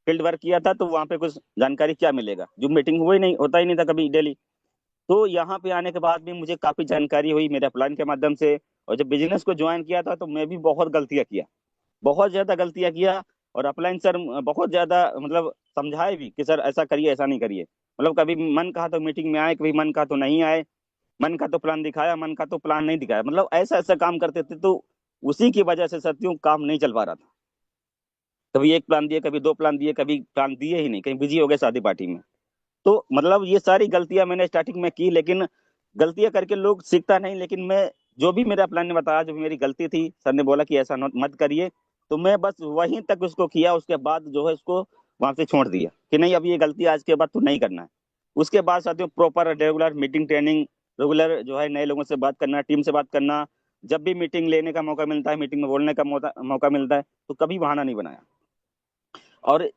फील्ड वर्क किया था, तो वहां पे कुछ जानकारी क्या मिलेगा, जो मीटिंग हुई नहीं, होता ही नहीं था कभी डेली। तो यहाँ पे आने के बाद भी मुझे काफी जानकारी हुई मेरे अपलाइन के माध्यम से। और जब बिजनेस को ज्वाइन किया था तो मैं भी बहुत गलतियां किया, बहुत ज्यादा गलतियां किया। और अपलाइन सर बहुत ज्यादा मतलब समझाए भी कि सर ऐसा करिए, ऐसा नहीं करिए। मतलब कभी मन कहा तो मीटिंग में आए, कभी मन कहा तो नहीं आए, मन का तो प्लान दिखाया, मन का तो प्लान नहीं दिखाया, मतलब ऐसा ऐसा काम करते थे। तो उसी की वजह से साथियों काम नहीं चल पा रहा था। कभी एक प्लान दिए, कभी 2 प्लान दिए, कभी प्लान दिए ही नहीं, कहीं बिजी हो गए शादी पार्टी में। तो मतलब ये सारी गलतियां मैंने स्टार्टिंग में की, लेकिन गलतियां करके लोग सीखता नहीं। लेकिन मैं जो भी मेरा प्लान ने बताया, जो भी मेरी गलती थी, सर ने बोला कि ऐसा मत करिए, तो मैं बस वहीं तक उसको किया। उसके बाद जो है उसको वहां से छोड़ दिया कि नहीं, अब ये गलती आज के बाद तो नहीं करना है। उसके बाद साथियों proper regular meeting, training, regular जो है नए लोगों से बात करना, टीम से बात करना, जब भी मीटिंग लेने का मौका मिलता है, मीटिंग में बोलने का मौका मिलता है, तो कभी बहाना नहीं बनाया। और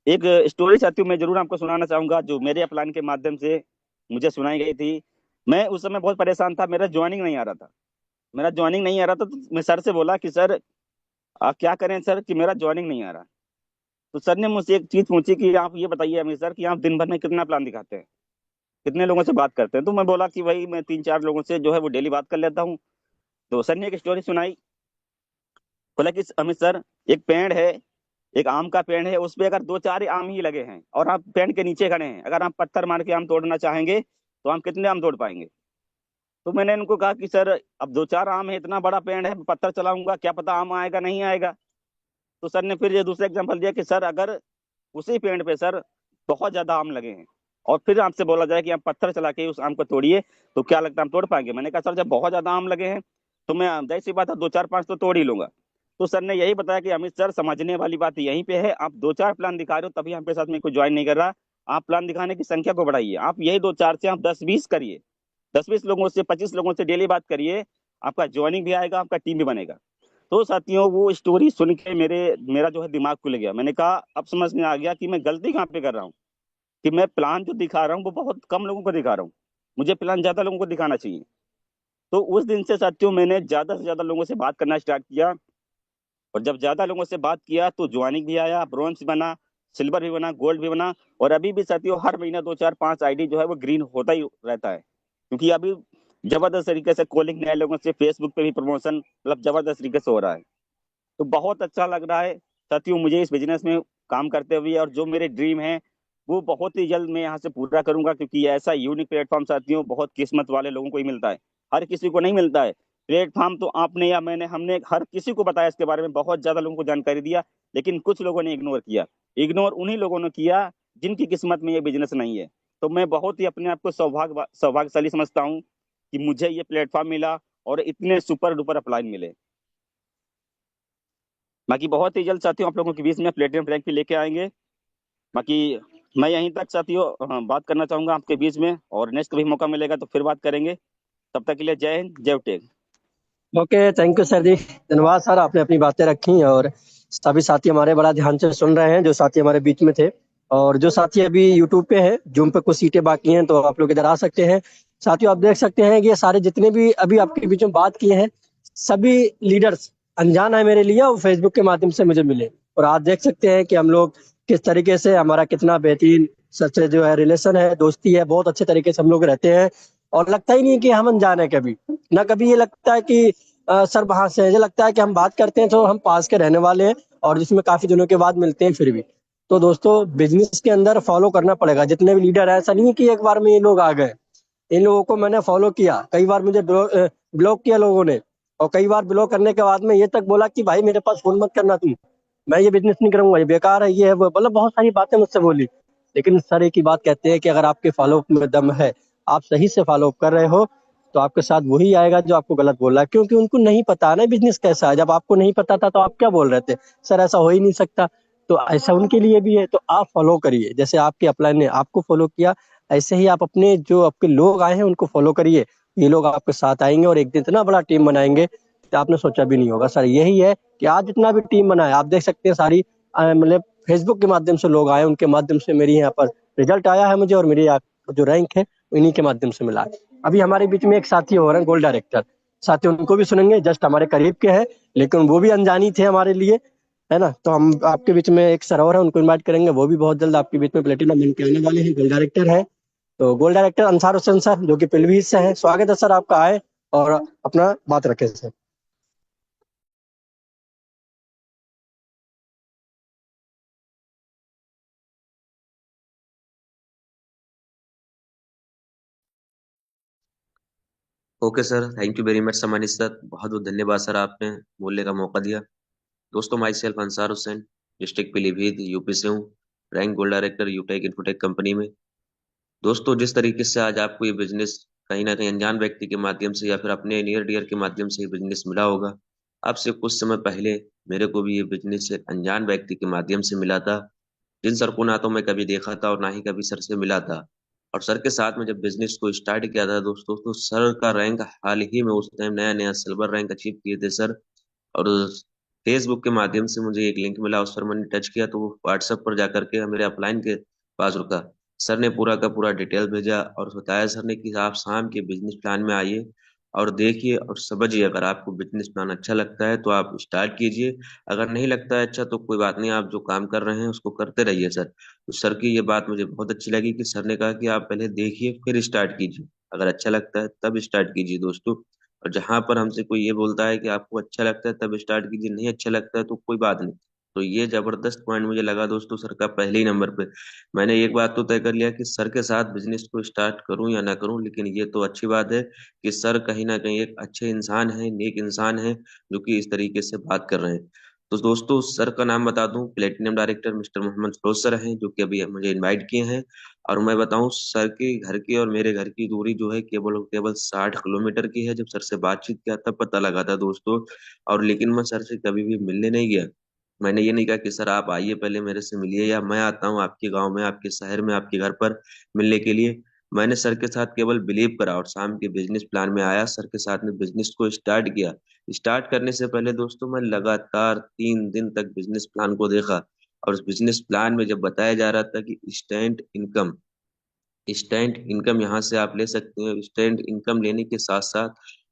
एक स्टोरी साथियों मैं जरूर आपको सुनाना चाहूंगा, जो मेरे अपलाइन के माध्यम से मुझे सुनाई गई थी। मैं उस समय बहुत परेशान था, मेरा ज्वाइनिंग नहीं आ रहा था, मेरा ज्वाइनिंग नहीं आ रहा था। तो मैं सर से बोला कि सर आप क्या करें सर कि मेरा ज्वाइनिंग नहीं आ रहा। तो सर ने मुझसे एक चीज पूछी कि आप ये बताइए हमें सर कि आप दिन भर में कितना प्लान दिखाते हैं, कितने लोगों से बात करते हैं। तो मैं बोला कि भाई मैं 3 4 लोगों से जो है वो डेली बात कर लेता हूँ। तो सर ने एक स्टोरी सुनाई, बोला कि अमित सर, एक पेड़ है, एक आम का पेड़ है, उस पे अगर 2 4 आम ही लगे हैं और आप पेड़ के नीचे खड़े हैं, अगर आप पत्थर मार के आम तोड़ना चाहेंगे तो हम कितने आम तोड़ पाएंगे। तो मैंने उनको कहा कि सर अब 2 4 आम है, इतना बड़ा पेड़ है, पत्थर चलाऊंगा, क्या पता आम आएगा नहीं आएगा। तो सर ने फिर ये दूसरा एग्जाम्पल दिया कि सर अगर उसी पेड़ पे सर बहुत ज्यादा आम लगे हैं और फिर आपसे बोला जाए कि आप पत्थर चला के उस आम को तोड़िए, तो क्या लगता है हम तोड़ पाएंगे। मैंने कहा सर जब बहुत ज्यादा आम लगे हैं तो मैं जाहिर सी बात है 2 4 5 तो तोड़ ही लूंगा। तो सर ने यही बताया कि अमित सर समझने वाली बात यहीं पे है, आप 2 4 प्लान दिखा रहे हो तभी आपके साथ में कोई ज्वाइन नहीं कर रहा। आप प्लान दिखाने की संख्या को बढ़ाइए, आप यही 2 4 से आप 10 20 करिए, 10 20 लोगों से 25 लोगों से डेली बात करिए। आपका ज्वाइनिंग भी आएगा, आपका टीम भी बनेगा। तो साथियों वो स्टोरी सुन के मेरा जो है दिमाग खुल गया। मैंने कहा अब समझ में आ गया कि मैं गलती कहाँ पे कर रहा हूँ, कि मैं प्लान जो दिखा रहा हूँ वो बहुत कम लोगों को दिखा रहा हूँ, मुझे प्लान ज्यादा लोगों को दिखाना चाहिए। तो उस दिन से साथियों मैंने ज्यादा से ज्यादा लोगों से बात करना स्टार्ट किया, और जब ज्यादा लोगों से बात किया तो ज्वाइनिंग भी आया, ब्रॉन्ज भी बना, सिल्वर भी बना, गोल्ड भी बना। और अभी भी साथियों हर महीना 2 4 5 आईडी जो है वो ग्रीन होता ही रहता है, क्योंकि अभी जबरदस्त तरीके से कॉलिंग नए लोगों से, फेसबुक पे भी प्रमोशन मतलब जबरदस्त तरीके से हो रहा है। तो बहुत अच्छा लग रहा है साथियों मुझे इस बिजनेस में काम करते हुए, और जो मेरे ड्रीम है वो बहुत ही जल्द मैं यहाँ से पूरा करूंगा, क्योंकि ऐसा यूनिक प्लेटफॉर्म साथियों बहुत किस्मत वाले लोगों को ही मिलता है, हर किसी को नहीं मिलता है। प्लेटफॉर्म तो आपने या मैंने, हमने हर किसी को बताया इसके बारे में, बहुत ज्यादा लोगों को जानकारी दिया, लेकिन कुछ लोगों ने इग्नोर किया। इग्नोर उन्हीं लोगों ने किया जिनकी किस्मत में ये बिजनेस नहीं है। तो मैं बहुत ही अपने आप को सौभाग्यशाली समझता हूँ कि मुझे ये प्लेटफॉर्म मिला और इतने सुपर डुपर अपलाइन मिले। बाकी बहुत ही जल्द साथियों आप लोगों के बीच में प्लेटिनम रैंक भी लेके आएंगे। बाकी मैं यहीं तक साथियों बात करना चाहूंगा आपके बीच में, और नेक्स्ट कभी मौका मिलेगा तो फिर बात करेंगे। तब तक के लिए Jai Hind, Jai tech. Okay, thank you sir ji, धन्यवाद सर, आपने अपनी बातें रखी और सभी साथी हमारे बड़ा ध्यान से सुन रहे हैं, जो साथी हमारे बीच में थे। और जो साथी अभी यूट्यूब पे है, जूम पे कुछ सीटें बाकी हैं, तो आप लोग इधर आ सकते हैं। साथियों आप देख सकते हैं कि ये सारे जितने भी अभी आपके बीच में बात किए हैं, सभी लीडर्स अनजान है मेरे लिए, और फेसबुक के माध्यम से मुझे मिले। और आज देख सकते हैं कि हम लोग किस तरीके से, हमारा कितना बेहतरीन सबसे जो है रिलेशन है, दोस्ती है, बहुत अच्छे तरीके से हम लोग रहते हैं। और लगता ही नहीं कि हम अनजान है कभी ना, कभी ये लगता है कि सर बाहर से है, मुझे लगता है कि हम बात करते हैं तो हम पास के रहने वाले हैं, और जिसमें काफी दिनों के बाद मिलते हैं फिर भी। तो दोस्तों बिजनेस के अंदर फॉलो करना पड़ेगा, जितने भी लीडर है, ऐसा नहीं है कि एक बार में ये लोग आ गए। इन लोगों को मैंने फॉलो किया, कई बार मुझे ब्लॉक किया लोगों ने, और कई बार ब्लॉक करने के बाद में ये तक बोला कि भाई मेरे पास फोन मत करना तुम, मैं ये बिजनेस नहीं करूंगा, ये बेकार है, ये है वो, मतलब बहुत सारी बातें मुझसे बोली। लेकिन सर एक ही बात कहते हैं कि अगर आपके फॉलोअप में दम है, आप सही से फॉलोअप कर रहे हो, तो आपके साथ वही आएगा जो आपको गलत बोल रहा है, क्योंकि उनको नहीं पता ना बिजनेस कैसा है। जब आपको नहीं पता था तो आप क्या बोल रहे थे, सर ऐसा हो ही नहीं सकता। तो ऐसा उनके लिए भी है, तो आप फॉलो करिए, जैसे आपके अपलाइन ने आपको फॉलो किया, ऐसे ही आप अपने जो आपके लोग आए हैं उनको फॉलो करिए। ये लोग आपके साथ आएंगे और एक दिन इतना बड़ा टीम बनाएंगे कि आपने सोचा भी नहीं होगा। सर यही है कि आज जितना भी टीम बना है, आप देख सकते हैं सारी मतलब फेसबुक के माध्यम से लोग आए, उनके माध्यम से मेरी यहाँ पर रिजल्ट आया है मुझे, और मेरी जो रैंक है इन्हीं के माध्यम से मिला है। अभी हमारे बीच में एक साथी हो रहे हैं गोल्ड डायरेक्टर, साथी उनको भी सुनेंगे, जस्ट हमारे करीब के हैं, लेकिन वो भी अनजानी थे हमारे लिए, है ना। तो हम आपके बीच में एक सर और है, उनको इन्वाइट करेंगे, वो भी बहुत जल्द आपके बीच में प्लेटिनम बन के आने वाले हैं, गोल्ड डायरेक्टर है। तो gold director Ansar Hussain sir, जो कि पिलवीस से हैं, स्वागत है सर आपका, आए और अपना बात रखें sir. Okay sir, thank you very much सम्मानित सर, बहुत बहुत धन्यवाद सर, आपने बोलने का मौका दिया। दोस्तों my self Ansar Hussain, district Pilibhit UP से हूँ, rank gold director यूटेक infotech company में। दोस्तों जिस तरीके से आज आपको ये बिजनेस कहीं ना कहीं अनजान व्यक्ति के माध्यम से या फिर अपने नियर डियर के माध्यम से ये बिजनेस मिला होगा, आपसे कुछ समय पहले मेरे को भी ये बिजनेस एक अनजान व्यक्ति के माध्यम से मिला था, जिन सर को ना तो मैं कभी देखा था और ना ही कभी सर से मिला था। और सर के साथ में जब बिजनेस को स्टार्ट किया था दोस्तों, तो सर का रैंक हाल ही में उस टाइम नया नया सिल्वर रैंक अचीव किए थे सर। और फेसबुक के माध्यम से मुझे एक लिंक मिला, उस पर मैंने टच किया तो वो व्हाट्सएप पर जाकर के मेरे अपलाइन के पास रुका। सर ने पूरा का पूरा डिटेल भेजा और बताया सर ने कि आप शाम के बिजनेस प्लान में आइए और देखिए और समझिए, अगर आपको बिजनेस प्लान अच्छा लगता है तो आप स्टार्ट कीजिए, अगर नहीं लगता है अच्छा तो कोई बात नहीं, आप जो काम कर रहे हैं उसको करते रहिए सर। तो सर की ये बात मुझे बहुत अच्छी लगी कि सर ने कहा कि आप पहले देखिए फिर स्टार्ट कीजिए, अगर अच्छा लगता है तब स्टार्ट कीजिए दोस्तों। और जहां पर हमसे कोई ये बोलता है कि आपको अच्छा लगता है तब स्टार्ट कीजिए, नहीं अच्छा लगता है तो कोई बात नहीं, तो ये जबरदस्त पॉइंट मुझे लगा दोस्तों सर का पहले ही नंबर पे। मैंने एक बात तो तय कर लिया कि सर के साथ बिजनेस को स्टार्ट करूं या ना करूं, लेकिन ये तो अच्छी बात है कि सर कहीं ना कहीं एक अच्छे इंसान है, नेक इंसान है, जो कि इस तरीके से बात कर रहे हैं। तो दोस्तों सर का नाम बता दूं, platinum director mister Mohammad Firoz sir हैं, जो कि अभी मुझे इनवाइट किए हैं। और मैं बताऊं सर के घर की और मेरे घर की दूरी जो है केवल और केवल 60 किलोमीटर की है। जब सर से बातचीत किया तब पता लगा था दोस्तों। और लेकिन मैं सर से कभी भी मिलने नहीं गया, मैंने ये नहीं कहा कि सर आप आइए पहले मेरे से मिलिए, या मैं आता हूँ आपके गांव में, आपके शहर में, आपके घर पर मिलने के लिए। मैंने सर के साथ केवल बिलीव करा और शाम के बिजनेस प्लान में आया, सर के साथ में बिजनेस को स्टार्ट किया। स्टार्ट करने से पहले दोस्तों मैं लगातार 3 दिन तक बिजनेस प्लान को देखा, और उस बिजनेस प्लान में जब बताया जा रहा था कि स्टैंड इनकम यहाँ से आप ले सकते हैं, स्टैंड इनकम लेने के साथ साथ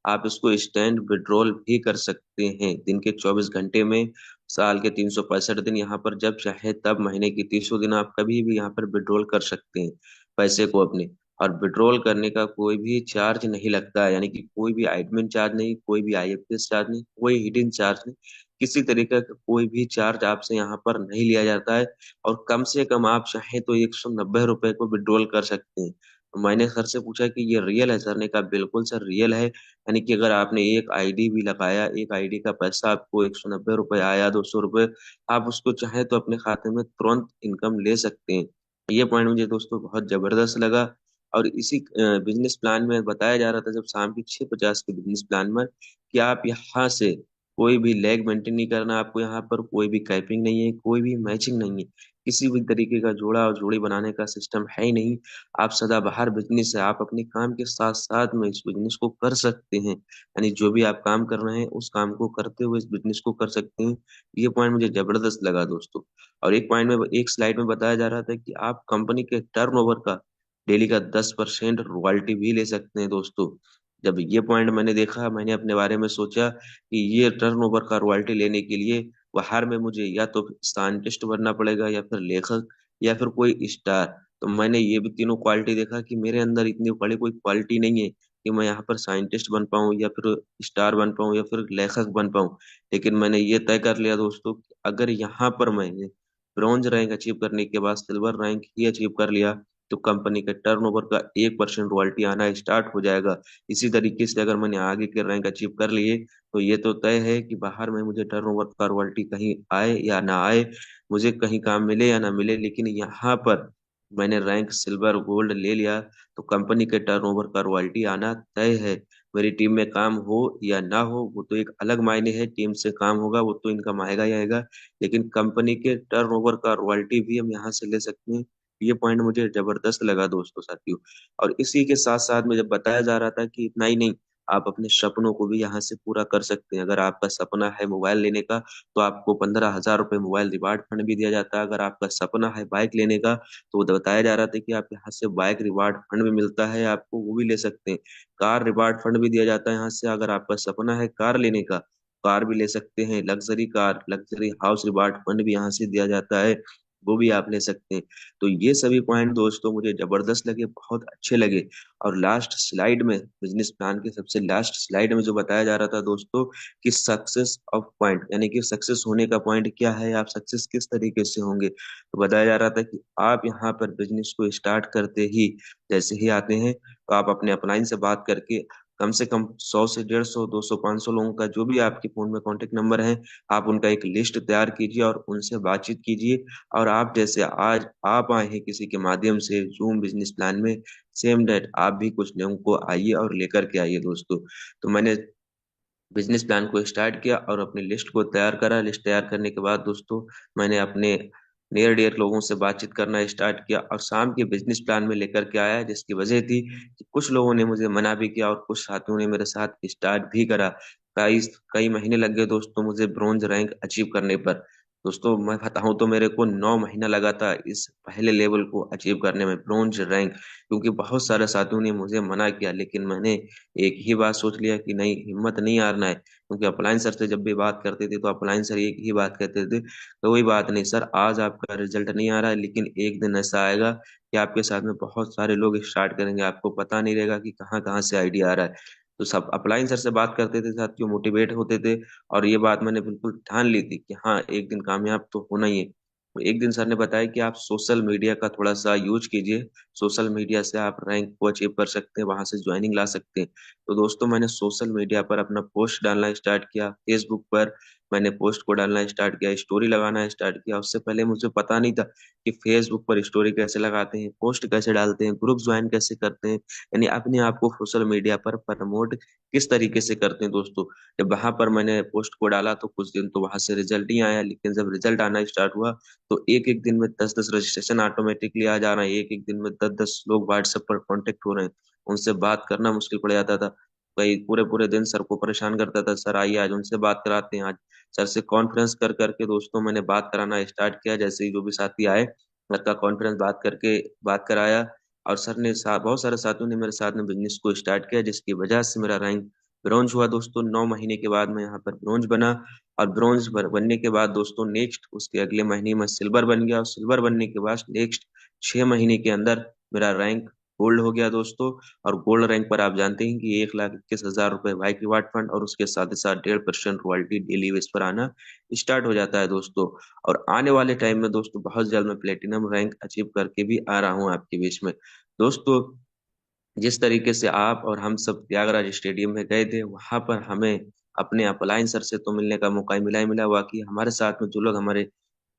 आप इसको स्टैंड विड्रॉल भी कर सकते हैं दिन के 24 घंटे में, साल के 365 दिन, यहाँ पर जब चाहे तब, महीने की 30 दिन आप कभी भी यहाँ पर विड्रॉल कर सकते हैं पैसे को अपने। और विड्रॉल करने का कोई भी चार्ज नहीं लगता है, यानी कि कोई भी एडमिन चार्ज नहीं, कोई भी आईएफएस चार्ज नहीं, कोई हिडन चार्ज नहीं, किसी तरीके का कोई भी चार्ज आपसे यहाँ पर नहीं लिया जाता है। और कम से कम आप चाहें तो 190 रुपए को विड्रॉल कर सकते हैं। तो मैंने सर से पूछा कि ये रियल है? सर ने कहा बिल्कुल सर रियल है, यानी कि अगर आपने एक आईडी भी लगाया, एक आईडी का पैसा आपको 190 रुपए आया, 200 रुपए, आप उसको चाहे तो अपने खाते में तुरंत इनकम ले सकते हैं। ये पॉइंट मुझे दोस्तों बहुत जबरदस्त लगा। और इसी बिजनेस प्लान में बताया जा रहा था जब शाम की 6:50 के बिजनेस प्लान में, कि आप यहाँ से कोई भी लेग मेंटेन नहीं करना, आपको यहाँ पर कोई भी कैपिंग नहीं है, कोई भी मैचिंग नहीं है, किसी भी तरीके का जोड़ा और जोड़ी बनाने का सिस्टम है ही नहीं। आप सदाबहार बिजनेस है, आप अपने काम के साथ साथ में इस बिजनेस को कर सकते हैं, यानी जो भी आप काम कर रहे हैं उस काम को करते हुए इस बिजनेस को कर सकते हैं। ये पॉइंट मुझे जबरदस्त लगा दोस्तों। और एक पॉइंट में, एक स्लाइड में बताया जा रहा था कि आप कंपनी के टर्नओवर का डेली का 10% रॉयल्टी भी ले सकते हैं दोस्तों। जब ये पॉइंट मैंने देखा, मैंने अपने बारे में सोचा कि ये टर्नओवर का रॉयल्टी लेने के लिए बाहर में मुझे या तो साइंटिस्ट बनना पड़ेगा, या फिर लेखक, या फिर कोई स्टार। तो मैंने ये भी तीनों क्वालिटी देखा कि मेरे अंदर इतनी बड़ी कोई क्वालिटी नहीं है कि मैं यहाँ पर साइंटिस्ट बन पाऊँ, या फिर स्टार बन पाऊँ, या फिर लेखक बन पाऊँ। लेकिन मैंने ये तय कर लिया दोस्तों कि अगर यहाँ पर मैंने ब्रॉन्ज रैंक अचीव करने के बाद सिल्वर रैंक ही अचीव कर लिया, तो कंपनी के टर्नओवर का 1% रॉयल्टी आना स्टार्ट हो जाएगा। इसी तरीके से अगर मैंने आगे के रैंक अचीव कर लिए, तो ये तो तय है कि बाहर में मुझे टर्नओवर का रॉयल्टी कहीं आए या ना आए, मुझे कहीं काम मिले या ना मिले, लेकिन यहाँ पर मैंने रैंक सिल्वर गोल्ड ले लिया, तो कंपनी के टर्नओवर का रॉयल्टी आना तय है। मेरी टीम में काम हो या ना हो वो तो एक अलग मायने है, टीम से काम होगा वो तो इनकम आएगा ही आएगा, लेकिन कंपनी के टर्नओवर का रॉयल्टी भी हम यहाँ से ले सकते हैं। ये पॉइंट मुझे जबरदस्त लगा दोस्तों साथियों। और इसी के साथ साथ में जब बताया जा रहा था कि इतना ही नहीं, आप अपने सपनों को भी यहाँ से पूरा कर सकते हैं। अगर आपका सपना है मोबाइल लेने का, तो आपको 15,000 रुपये मोबाइल रिवार्ड फंड भी दिया जाता है। अगर आपका सपना है बाइक लेने का, तो बताया जा रहा था कि आप यहाँ से बाइक रिवार्ड फंड भी मिलता है आपको, वो भी ले सकते हैं। कार रिवार्ड फंड भी दिया जाता है यहाँ से, अगर आपका सपना है कार लेने का, कार भी ले सकते हैं। Luxury car, luxury house reward fund भी यहाँ से दिया जाता है, वो भी आप ले सकते हैं। तो ये सभी पॉइंट दोस्तों मुझे जबरदस्त लगे, बहुत अच्छे लगे। और लास्ट स्लाइड में, बिजनेस प्लान के सबसे लास्ट स्लाइड में जो बताया जा रहा था दोस्तों, कि सक्सेस ऑफ पॉइंट, यानी कि सक्सेस होने का पॉइंट क्या है, आप सक्सेस किस तरीके से होंगे, तो बताया जा रहा था कि आप यहाँ पर बिजनेस को स्टार्ट करते ही, जैसे ही आते हैं, तो आप अपने अपलाइन से बात करके कम से कम 100 से 150, 200, 500 लोगों का जो भी आपके फोन में कॉन्टेक्ट नंबर है, आप उनका एक लिस्ट तैयार कीजिए और उनसे बातचीत कीजिए। और आप जैसे आज आप आए हैं किसी के माध्यम से जूम बिजनेस प्लान में, सेम डेट आप भी कुछ लोगों को आइए और लेकर के आइए दोस्तों। तो मैंने बिजनेस प्लान को स्टार्ट किया और अपनी लिस्ट को तैयार करा। लिस्ट तैयार करने के बाद दोस्तों मैंने अपने नियर डियर लोगों से बातचीत करना स्टार्ट किया, और शाम के बिजनेस प्लान में लेकर के आया, जिसकी वजह थी कि कुछ लोगों ने मुझे मना भी किया और कुछ साथियों ने मेरे साथ स्टार्ट भी करा। कई कई महीने लग गए दोस्तों मुझे ब्रॉन्ज रैंक अचीव करने पर। दोस्तों मैं बताऊं तो मेरे को 9 महीना लगा था इस पहले लेवल को अचीव करने में, ब्रॉन्ज रैंक। क्योंकि बहुत सारे साथियों ने मुझे मना किया, लेकिन मैंने एक ही बात सोच लिया कि नहीं, हिम्मत नहीं हारना है। क्योंकि अपलाइन सर से जब भी बात करते थे तो अपलाइन सर एक ही बात कहते थे, कोई बात नहीं सर, आज आपका रिजल्ट नहीं आ रहा है, लेकिन एक दिन ऐसा आएगा कि आपके साथ में बहुत सारे लोग स्टार्ट करेंगे, आपको पता नहीं रहेगा कि कहाँ कहाँ से आइडिया आ रहा है। तो सब अपलाइन सर से बात करते थे, साथियों मोटिवेट होते थे। और ये बात मैंने बिल्कुल ठान ली थी कि हाँ एक दिन कामयाब तो होना ही है। तो एक दिन सर ने बताया कि आप सोशल मीडिया का थोड़ा सा यूज कीजिए, सोशल मीडिया से आप रैंक को अचीव कर सकते हैं, वहां से ज्वाइनिंग ला सकते हैं। तो दोस्तों मैंने सोशल मीडिया पर अपना पोस्ट डालना स्टार्ट किया, फेसबुक पर मैंने पोस्ट को डालना स्टार्ट किया, स्टोरी लगाना स्टार्ट किया। उससे पहले मुझे पता नहीं था कि फेसबुक पर स्टोरी कैसे लगाते हैं, पोस्ट कैसे डालते हैं, ग्रुप ज्वाइन कैसे करते हैं, यानी अपने आप को सोशल मीडिया पर प्रमोट किस तरीके से करते हैं दोस्तों। जब वहां पर मैंने पोस्ट को डाला तो कुछ दिन तो वहां से रिजल्ट ही आया, लेकिन जब रिजल्ट आना स्टार्ट हुआ तो एक एक दिन में 10-10 रजिस्ट्रेशन ऑटोमेटिकली आ जा रहे हैं, एक एक दिन में 10-10 लोग व्हाट्सएप पर कांटेक्ट हो रहे हैं। उनसे बात करना मुश्किल पड़ जाता था, कई पूरे पूरे दिन सर को परेशान करता था, सर आइए आज उनसे बात कराते हैं। आज सर से कॉन्फ्रेंस कर करके दोस्तों मैंने बात कराना स्टार्ट किया। जैसे ही जो भी साथी आए, सर का कॉन्फ्रेंस बात करके बात कराया, और सर ने बहुत सारे साथियों ने मेरे साथ में बिजनेस को स्टार्ट किया, जिसकी वजह से मेरा रैंक ब्रॉन्ज हुआ दोस्तों। 9 महीने के बाद मैं यहाँ पर ब्रॉन्ज बना, और ब्रॉन्ज बनने के बाद दोस्तों नेक्स्ट उसके अगले महीने में सिल्वर बन गया, और सिल्वर बनने के बाद नेक्स्ट 6 महीने के अंदर मेरा रैंक गोल्ड हो गया दोस्तों। और गोल्ड रैंक पर आप जानते हैं कि 1,21,000 रुपए बाइक रिवार्ड फंड और उसके साथ ही साथ 1.5% रॉयल्टी डेली बेस पर आना स्टार्ट हो जाता है दोस्तों। और आने वाले टाइम में दोस्तों बहुत जल्द मैं प्लेटिनम रैंक अचीव करके भी आ रहा हूँ आपके बीच में दोस्तों। जिस तरीके से आप और हम सब प्रयागराज स्टेडियम में गए थे, वहां पर हमें अपने अपलाइन सर से तो मिलने का मौका ही मिला ही मिला, बाकी हमारे साथ में जो लोग हमारे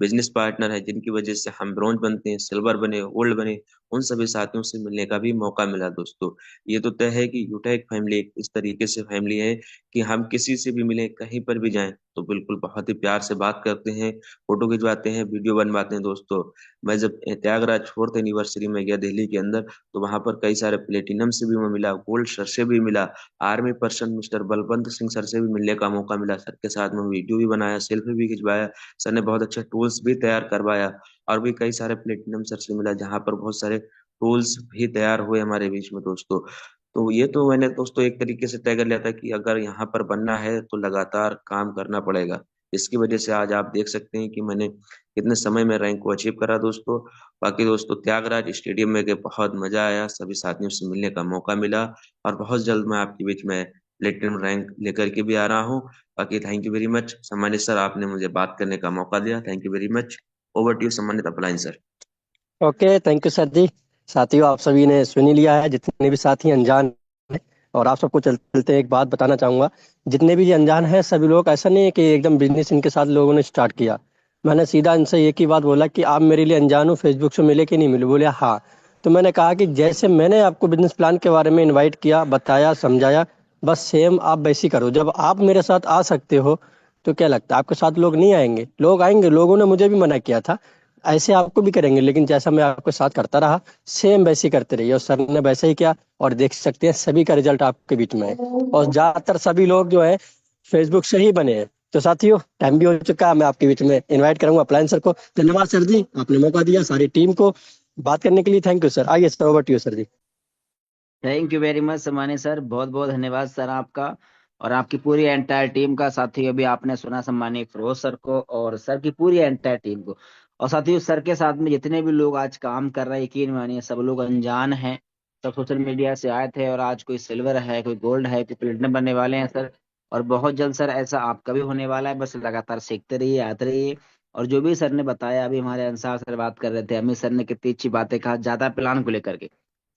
बिजनेस पार्टनर है, जिनकी वजह से हम ब्रॉन्ज बनते हैं, सिल्वर बने, गोल्ड बने, उन सभी साथियों से मिलने का भी मौका मिला दोस्तों। ये तो तय है कि यूटेक फैमिली एक इस तरीके से फैमिली है कि हम किसी से भी मिले, कहीं पर भी जाएं, तो बिल्कुल बहुत ही प्यार से बात करते हैं, फोटो खिंचवाते हैं, वीडियो बनवाते हैं दोस्तों। मैं जब त्यागराज 4th एनिवर्सरी में गया दिल्ली के अंदर, तो वहां पर कई सारे प्लेटिनम से भी मैं मिला, गोल्ड सर से भी मिला, army person mister Balwant Singh sir से भी मिलने का मौका मिला। सर के साथ में वीडियो भी बनाया, सेल्फी भी खिंचवाया, सर ने बहुत अच्छा टूल्स भी तैयार करवाया। और भी कई सारे प्लेटिनम सर से मिला, जहाँ पर बहुत सारे टूल्स भी तैयार हुए हमारे बीच में दोस्तों। तो ये तो मैंने दोस्तों एक तरीके से तय कर लिया था कि अगर यहाँ पर बनना है तो लगातार काम करना पड़ेगा। इसकी वजह से आज आप देख सकते हैं कि मैंने कितने समय में रैंक को अचीव करा दोस्तों। बाकी दोस्तों त्यागराज स्टेडियम में गए, बहुत मजा आया, सभी साथियों से मिलने का मौका मिला, और बहुत जल्द मैं आपके बीच में प्लेटिनम रैंक लेकर के भी आ रहा हूँ। बाकी थैंक यू वेरी मच सम्मानित सर, आपने मुझे बात करने का मौका दिया, thank you very much. Over to you सम्मानित upline sir. Okay, thank you sir ji. साथियों, आप सभी ने सुन ही लिया है, जितने भी साथी अनजान हैं। और आप सबको चलते एक बात बताना चाहूंगा, जितने भी ये अनजान हैं सभी लोग, ऐसा नहीं है कि एकदम बिजनेस इनके साथ लोगों ने स्टार्ट किया। मैंने सीधा इनसे एक ही बात बोला कि आप मेरे लिए अनजान हो, फेसबुक से मिले कि नहीं मिले? बोले हाँ। तो मैंने कहा कि जैसे मैंने आपको बिजनेस प्लान के बारे में इन्वाइट किया, बताया, समझाया, बस सेम आप वैसे ही करो। जब आप मेरे साथ आ सकते हो तो क्या लगता है आपके साथ लोग नहीं आएंगे? लोग आएंगे, लोगों ने मुझे भी मना किया था, ऐसे आपको भी करेंगे, लेकिन जैसा मैं आपके साथ करता रहा सेम वैसे ही करते रहिए, और सर ने वैसे ही किया। और देख सकते हैं सभी का रिजल्ट आपके बीच में है, और ज्यादातर सभी लोग जो है फेसबुक से ही बने हैं। तो साथियों, टाइम भी हो चुका है, मैं आपके बीच में इनवाइट करूंगा अप्लायन सर को। धन्यवाद सर जी, आपने मौका दिया सारी टीम को बात करने के लिए। Thank you sir. आइए sir, over to you sir ji. Thank you very much सम्मानित सर, बहुत बहुत धन्यवाद सर आपका और आपकी पूरी एंटायर टीम का। साथियों, अभी आपने सुना सम्मानित फिरोज सर को और सर की पूरी एंटायर टीम को। और साथियों, सर के साथ में जितने भी लोग आज काम कर रहे हैं, यकीन मानिए सब लोग अनजान हैं। सब सोशल मीडिया से आए थे और आज कोई सिल्वर है, कोई गोल्ड है, कोई प्लेटिनम बनने वाले हैं सर। और बहुत जल्द सर ऐसा आपका भी होने वाला है, बस लगातार सीखते रहिए, आते रहिए। और जो भी सर ने बताया, अभी हमारे अंसार सर बात कर रहे थे, अमित सर ने कितनी अच्छी बातें कहा ज्यादा प्लान को लेकर के।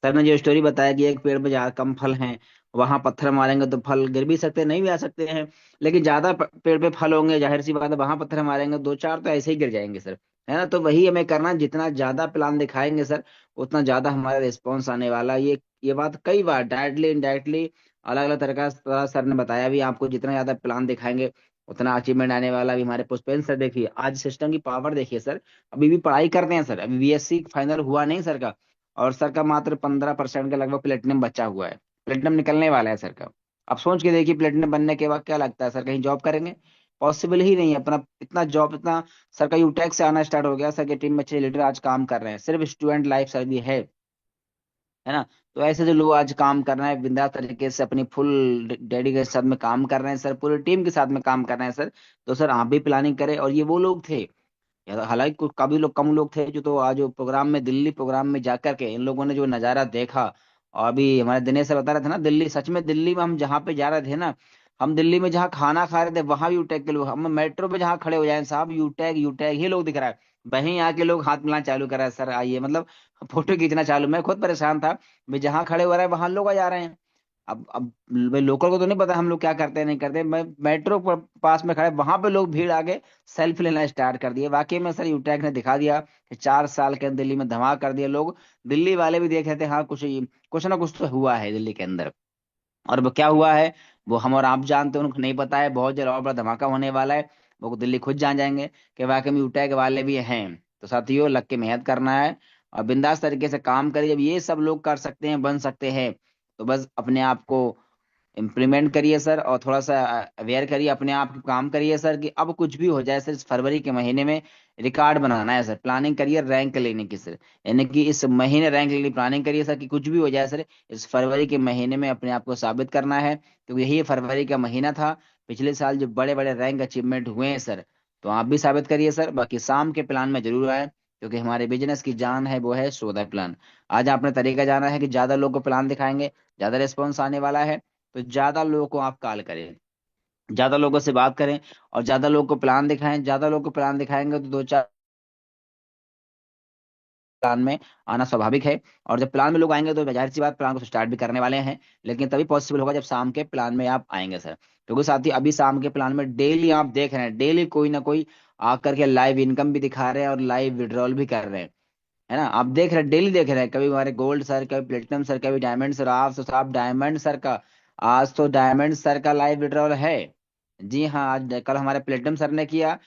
सर ने जो स्टोरी बताया कि एक पेड़ में ज्यादा कम फल हैं, वहां पत्थर मारेंगे तो फल गिर भी सकते हैं, नहीं भी आ सकते हैं। लेकिन ज्यादा पेड़ पे फल होंगे, जाहिर सी बात है वहां पत्थर मारेंगे दो चार तो ऐसे ही गिर जाएंगे सर। है ना? तो वही हमें करना, जितना ज्यादा प्लान दिखाएंगे सर, उतना ज्यादा हमारा रिस्पॉन्स आने वाला है। ये बात कई बार डायरेक्टली इनडायरेक्टली अलग अलग तरह सर ने बताया भी, आपको जितना ज्यादा प्लान दिखाएंगे उतना अचीवमेंट आने वाला। भी हमारे पुष्पेंद्र सर देखिए, आज सिस्टम की पावर देखिए सर। अभी भी पढ़ाई करते हैं सर, अभी बीएससी फाइनल हुआ नहीं सर का, और सर का मात्र 15% के लगभग प्लेटिनम बचा हुआ है। प्लेटिनम निकलने वाला है सर का। अब सोच के देखिए, प्लेटिनम बनने के बाद क्या लगता है सर कहीं जॉब करेंगे? पॉसिबल ही नहीं है। अपना इतना जॉब, इतना सर का यूटेक से आना स्टार्ट हो गया, सर की टीम में अच्छे लीडर आज काम कर रहे हैं, सिर्फ स्टूडेंट लाइफ सर भी है ना? तो ऐसे जो लोग आज काम कर रहे हैं बिंदास तरीके से, अपनी फुल डेडिकेशन के साथ में काम कर रहे हैं सर, पूरी टीम के साथ में काम कर रहे हैं सर। तो सर आप भी प्लानिंग करें। और ये वो लोग थे, या तो हालांकि कुछ काफी लोग, कम लोग थे जो, तो आज वो प्रोग्राम में, दिल्ली प्रोग्राम में जाकर के इन लोगों ने जो नजारा देखा। और अभी हमारे दिनेश से बता रहे थे ना, दिल्ली सच में, दिल्ली में हम जहाँ पे जा रहे थे ना, हम दिल्ली में जहाँ खाना खा रहे थे वहां भी यूटेक के लोग, हम मेट्रो पे जहाँ खड़े हो जाए साहब, यूटेक यूटेक ही लोग दिख रहा है। वहीं आके लोग हाथ मिलाना चालू करा है, सर आइए, मतलब फोटो खींचना चालू। मैं खुद परेशान था, मैं जहाँ खड़े हो रहा है वहां लोग आ जा रहे हैं। अब भाई लोकल को तो नहीं पता हम लोग क्या करते हैं नहीं करते, मैं मेट्रो पास में खड़े, वहां पे लोग भीड़ आगे सेल्फी लेना स्टार्ट कर दिए। वाकई में सर यूटैक ने दिखा दिया कि 4 साल के अंदर दिल्ली में धमाका कर दिया। लोग दिल्ली वाले भी देख रहे थे, हाँ कुछ ना कुछ तो हुआ है दिल्ली के अंदर। और वो क्या हुआ है वो हम और आप जानते हैं, उनको नहीं पता है। बहुत जल्द और बड़ा धमाका होने वाला है। वो दिल्ली खुद जान जाएंगे कि वाकई में यूटैग वाले भी हैं। तो साथियों लग के मेहनत करना है और बिंदास तरीके से काम करिए। जब ये सब लोग कर सकते हैं, बन सकते हैं, तो बस अपने आप को इम्प्लीमेंट करिए सर, और थोड़ा सा अवेयर करिए अपने आप को, काम करिए सर कि अब कुछ भी हो जाए सर, इस फरवरी के महीने में रिकॉर्ड बनाना है सर। प्लानिंग करिए रैंक लेने की सर, यानी कि इस महीने रैंक लेने की प्लानिंग करिए सर कि कुछ भी हो जाए सर, इस फरवरी के महीने में अपने आप को साबित करना है, क्योंकि यही फरवरी का महीना था। पिछले साल जो बड़े बड़े रैंक अचीवमेंट हुए हैं सर, तो आप भी साबित करिए सर। बाकी शाम के प्लान में जरूर आए, क्योंकि हमारे बिजनेस की जान है वो है 14 प्लान। आज आपने तरीका जाना है कि ज्यादा लोग को प्लान दिखाएंगे, ज्यादा रिस्पॉन्स आने वाला है, तो ज्यादा लोगों को आप कॉल करें, ज्यादा लोगों से बात करें, और ज्यादा लोगों को प्लान दिखाएं। ज्यादा लोगों को प्लान दिखाएंगे तो दो चार प्लान में आना स्वाभाविक है। और जब प्लान में लोग आएंगे तो जाहिर सी बात प्लान को स्टार्ट भी करने वाले हैं, लेकिन तभी पॉसिबल होगा जब शाम के प्लान में आप आएंगे सर। क्योंकि साथ ही अभी शाम के प्लान में डेली आप देख रहे हैं, डेली कोई ना कोई आकर के लाइव इनकम भी दिखा रहे हैं और लाइव विड्रॉल भी कर रहे हैं, है ना। आप देख रहे हैं, डेली देख रहे हैं, कभी हमारे गोल्ड सर, कभी प्लेटिनम सर, कभी डायमंड सर। आज तो साहब डायमंड सर का, आज तो डायमंड सर का लाइव विड्रॉल है। जी हाँ, आज कल हमारे प्लेटिनम सर ने किया,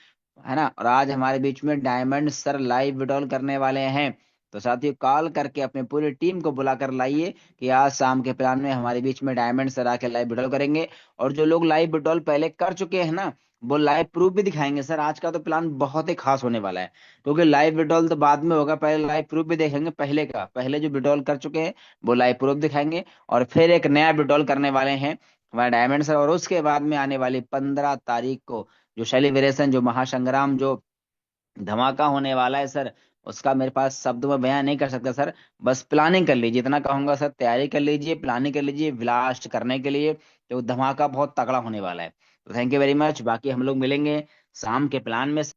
है ना, और आज हमारे बीच में डायमंड सर लाइव विड्रॉल करने वाले हैं। तो साथियों कॉल करके अपने पूरी टीम को बुलाकर लाइए कि आज शाम के प्लान में हमारे बीच में डायमंड सर आके लाइव विड्रॉल करेंगे। और जो लोग लाइव विड्रॉल पहले कर चुके हैं ना, वो लाइव प्रूफ भी दिखाएंगे सर। आज का तो प्लान बहुत ही खास होने वाला है, क्योंकि लाइव विड्रॉल तो बाद में होगा, पहले लाइव प्रूफ भी देखेंगे। पहले का, पहले जो विड्रॉल कर चुके हैं वो लाइव प्रूफ दिखाएंगे, और फिर एक नया विड्रॉल करने वाले हैं हमारे डायमंड सर। और उसके बाद में आने वाली 15 तारीख को जो सेलिब्रेशन, जो महासंग्राम, जो धमाका होने वाला है सर, उसका मेरे पास शब्द में बयान नहीं कर सकता सर। बस प्लानिंग कर लीजिए, इतना कहूंगा सर, तैयारी कर लीजिए, प्लानिंग कर लीजिए ब्लास्ट करने के लिए, तो धमाका बहुत तगड़ा होने वाला है। तो थैंक यू वेरी मच। बाकी हम लोग मिलेंगे शाम के प्लान में।